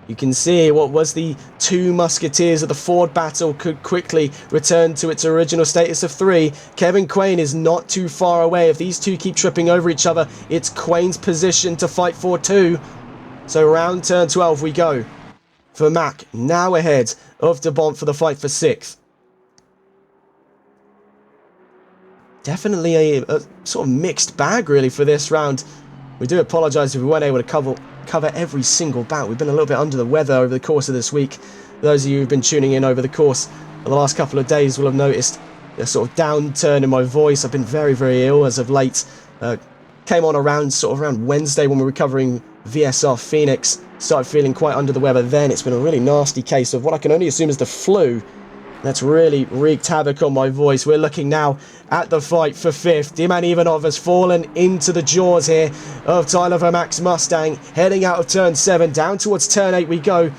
You can see what was the two musketeers of the Ford battle could quickly return to its original status of 3. Kevin Quain is not too far away. If these two keep tripping over each other, it's Quain's position to fight for 2. So round turn 12 we go. Vermack now ahead of DeBont for the fight for 6th. Definitely a sort of mixed bag really for this round. We do apologise if we weren't able to cover every single bout. We've been a little bit under the weather over the course of this week. Those of you who've been tuning in over the course of the last couple of days will have noticed a sort of downturn in my voice. I've been very, very ill as of late. Came on around Wednesday when we were covering VSR Phoenix. Started feeling quite under the weather then. It's been a really nasty case of what I can only assume is the flu. That's really wreaked havoc on my voice. We're looking now at the fight for 5th. D-Man Ivanov has fallen into the jaws here of Tyler Vermack's Mustang. Heading out of turn 7, down towards turn 8 we go.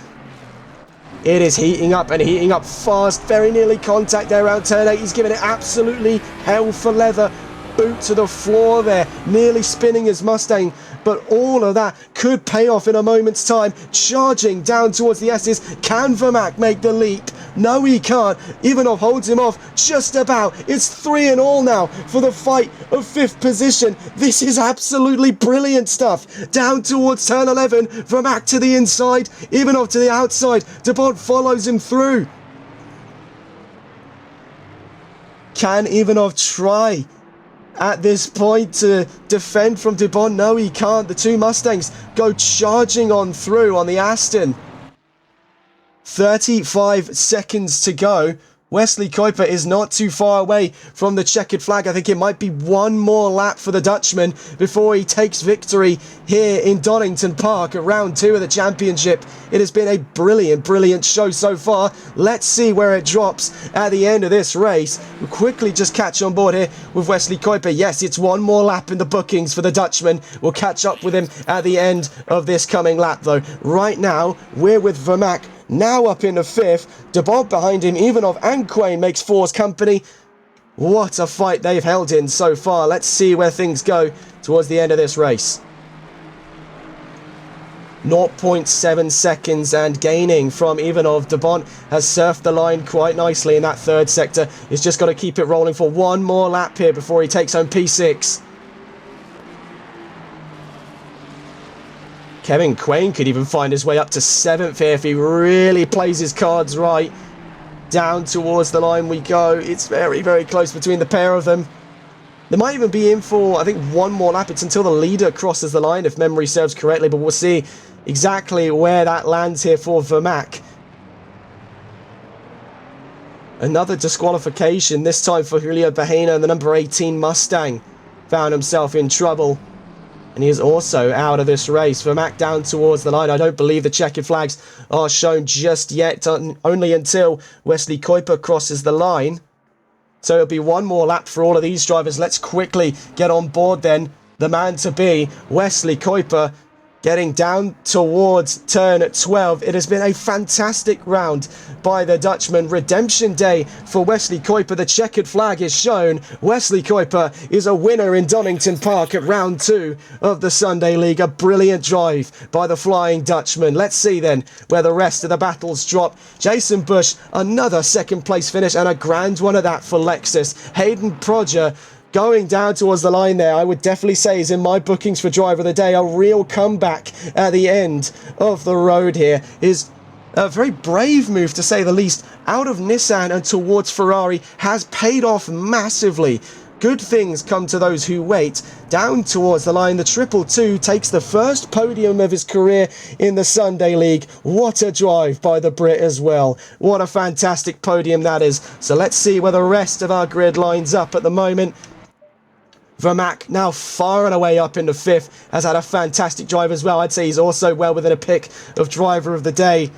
It is heating up and heating up fast. Very nearly contact there around turn 8. He's giving it absolutely hell for leather. Boot to the floor there, nearly spinning his Mustang, but all of that could pay off in a moment's time. Charging down towards the S's. Can Vermack make the leap? No, he can't. Ivanov holds him off just about. It's 3 in all now for the fight of 5th position. This is absolutely brilliant stuff. Down towards turn 11, Vermack to the inside, Ivanov to the outside. DeBont follows him through. Can Ivanov try at this point to defend from DeBont? No, he can't. The two Mustangs go charging on through on the Aston. 35 seconds to go. Wesley Kuiper is not too far away from the checkered flag. I think it might be one more lap for the Dutchman before he takes victory here in Donington Park at round 2 of the championship. It has been a brilliant, brilliant show so far. Let's see where it drops at the end of this race. We'll quickly just catch on board here with Wesley Kuiper. Yes, it's one more lap in the bookings for the Dutchman. We'll catch up with him at the end of this coming lap though. Right now, we're with Vermack. Now up into 5th, DeBont behind him, Ivanov and Quain makes 4's company. What a fight they've held in so far. Let's see where things go towards the end of this race. 0.7 seconds and gaining from Ivanov. DeBont has surfed the line quite nicely in that 3rd sector. He's just got to keep it rolling for one more lap here before he takes home P6. Kevin Quain could even find his way up to 7th here if he really plays his cards right. Down towards the line we go. It's very, very close between the pair of them. They might even be in for, I think, one more lap. It's until the leader crosses the line, if memory serves correctly, but we'll see exactly where that lands here for Vermaak. Another disqualification, this time for Julio Bahena, and the number 18 Mustang found himself in trouble. And he is also out of this race. Vermaak down towards the line. I don't believe the checkered flags are shown just yet, only until Wesley Kuiper crosses the line. So it'll be one more lap for all of these drivers. Let's quickly get on board then. The man to be, Wesley Kuiper, getting down towards turn 12. It has been a fantastic round by the Dutchman. Redemption day for Wesley Kuiper. The checkered flag is shown. Wesley Kuiper is a winner in Donington Park at round 2 of the Sunday League. A brilliant drive by the Flying Dutchman. Let's see then where the rest of the battles drop. Jason Bush, another second place finish and a grand one of that for Lexus. Hayden Prodger going down towards the line there, I would definitely say is in my bookings for driver of the day. A real comeback at the end of the road here is a very brave move, to say the least, out of Nissan and towards Ferrari has paid off massively. Good things come to those who wait. Down towards the line, the 222 takes the first podium of his career in the Sunday League. What a drive by the Brit as well. What a fantastic podium that is. So let's see where the rest of our grid lines up at the moment. Vermaak, now far and away up into 5th, has had a fantastic drive as well. I'd say he's also well within a pick of driver of the day,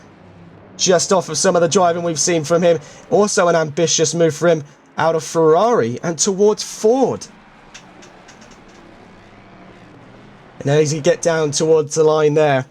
just off of some of the driving we've seen from him. Also an ambitious move for him out of Ferrari and towards Ford. And then as he get down towards the line there,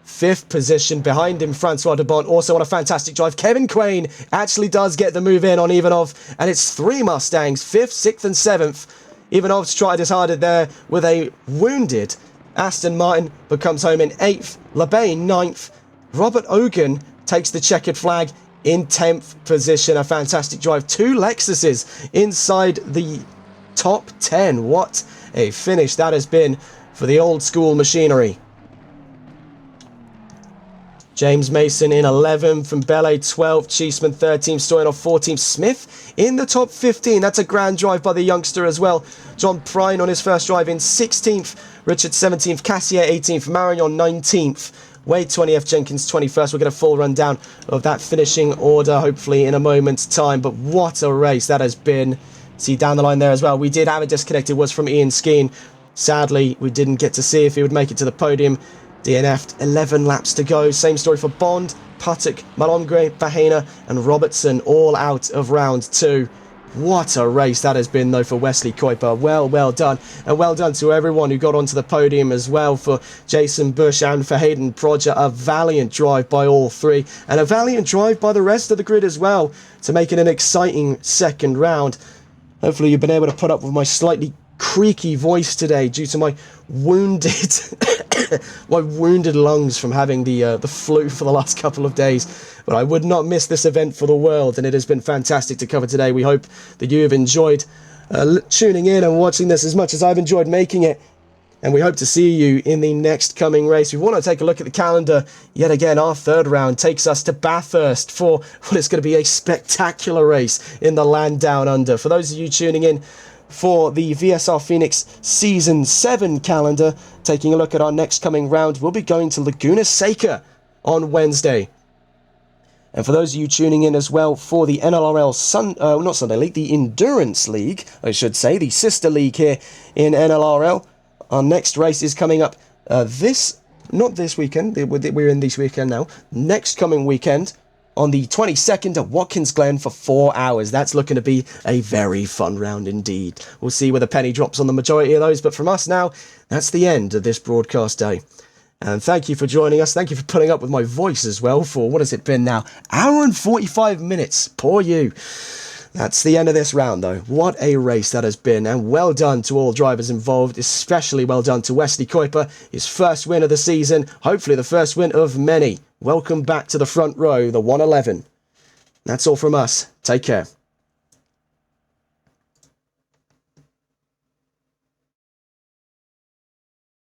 5th position behind him, Francois de Bont, also on a fantastic drive. Kevin Quain actually does get the move in on Ivanov, and it's 3 Mustangs, 5th, 6th and 7th. Ivanov's tried his harder there with a wounded Aston Martin, but comes home in 8th. Labaine 9th. Robert Ogan takes the checkered flag in 10th position. A fantastic drive. 2 Lexuses inside the top 10. What a finish that has been for the old school machinery. James Mason in 11th, from Bellet 12th, Cheeseman 13th, Stoyanov 14th, Smith in the top 15. That's a grand drive by the youngster as well. John Prine on his first drive in 16th, Richard 17th, Cassier 18th, Marion 19th, Wade 20th, Jenkins 21st. We'll get a full rundown of that finishing order hopefully in a moment's time. But what a race that has been. See down the line there as well. We did have a disconnect. It was from Ian Skeen. Sadly, we didn't get to see if he would make it to the podium. DNF'd, 11 laps to go. Same story for Bond, Putic, Malongre, Bahena and Robertson, all out of round 2. What a race that has been, though, for Wesley Kuiper. Well done. And well done to everyone who got onto the podium as well, for Jason Bush and for Hayden Prodger. A valiant drive by all 3. And a valiant drive by the rest of the grid as well, to make it an exciting second round. Hopefully you've been able to put up with my slightly creaky voice today due to my wounded my wounded lungs from having the flu for the last couple of days. But I would not miss this event for the world, and it has been fantastic to cover today. We hope that you have enjoyed tuning in and watching this as much as I've enjoyed making it, and we hope to see you in the next coming race. We want to take a look at the calendar yet again. Our third round takes us to Bathurst for what is going to be a spectacular race in the land down under. For those of you tuning in for the VSR Phoenix Season 7 calendar, taking a look at our next coming round, we'll be going to Laguna Seca on Wednesday. And for those of you tuning in as well for the NLRL not Sunday League, the Endurance League, I should say, the sister league here in NLRL, our next race is coming up not this weekend, we're in this weekend now, next coming weekend, on the 22nd at Watkins Glen for 4 hours. That's looking to be a very fun round indeed. We'll see where the penny drops on the majority of those, but from us now, that's the end of this broadcast day. And thank you for joining us. Thank you for putting up with my voice as well for, what has it been now? Hour and 45 minutes. Poor you. That's the end of this round, though. What a race that has been, and well done to all drivers involved, especially well done to Wesley Kuiper, his first win of the season, hopefully the first win of many. Welcome back to the front row, the 111. That's all from us. Take care.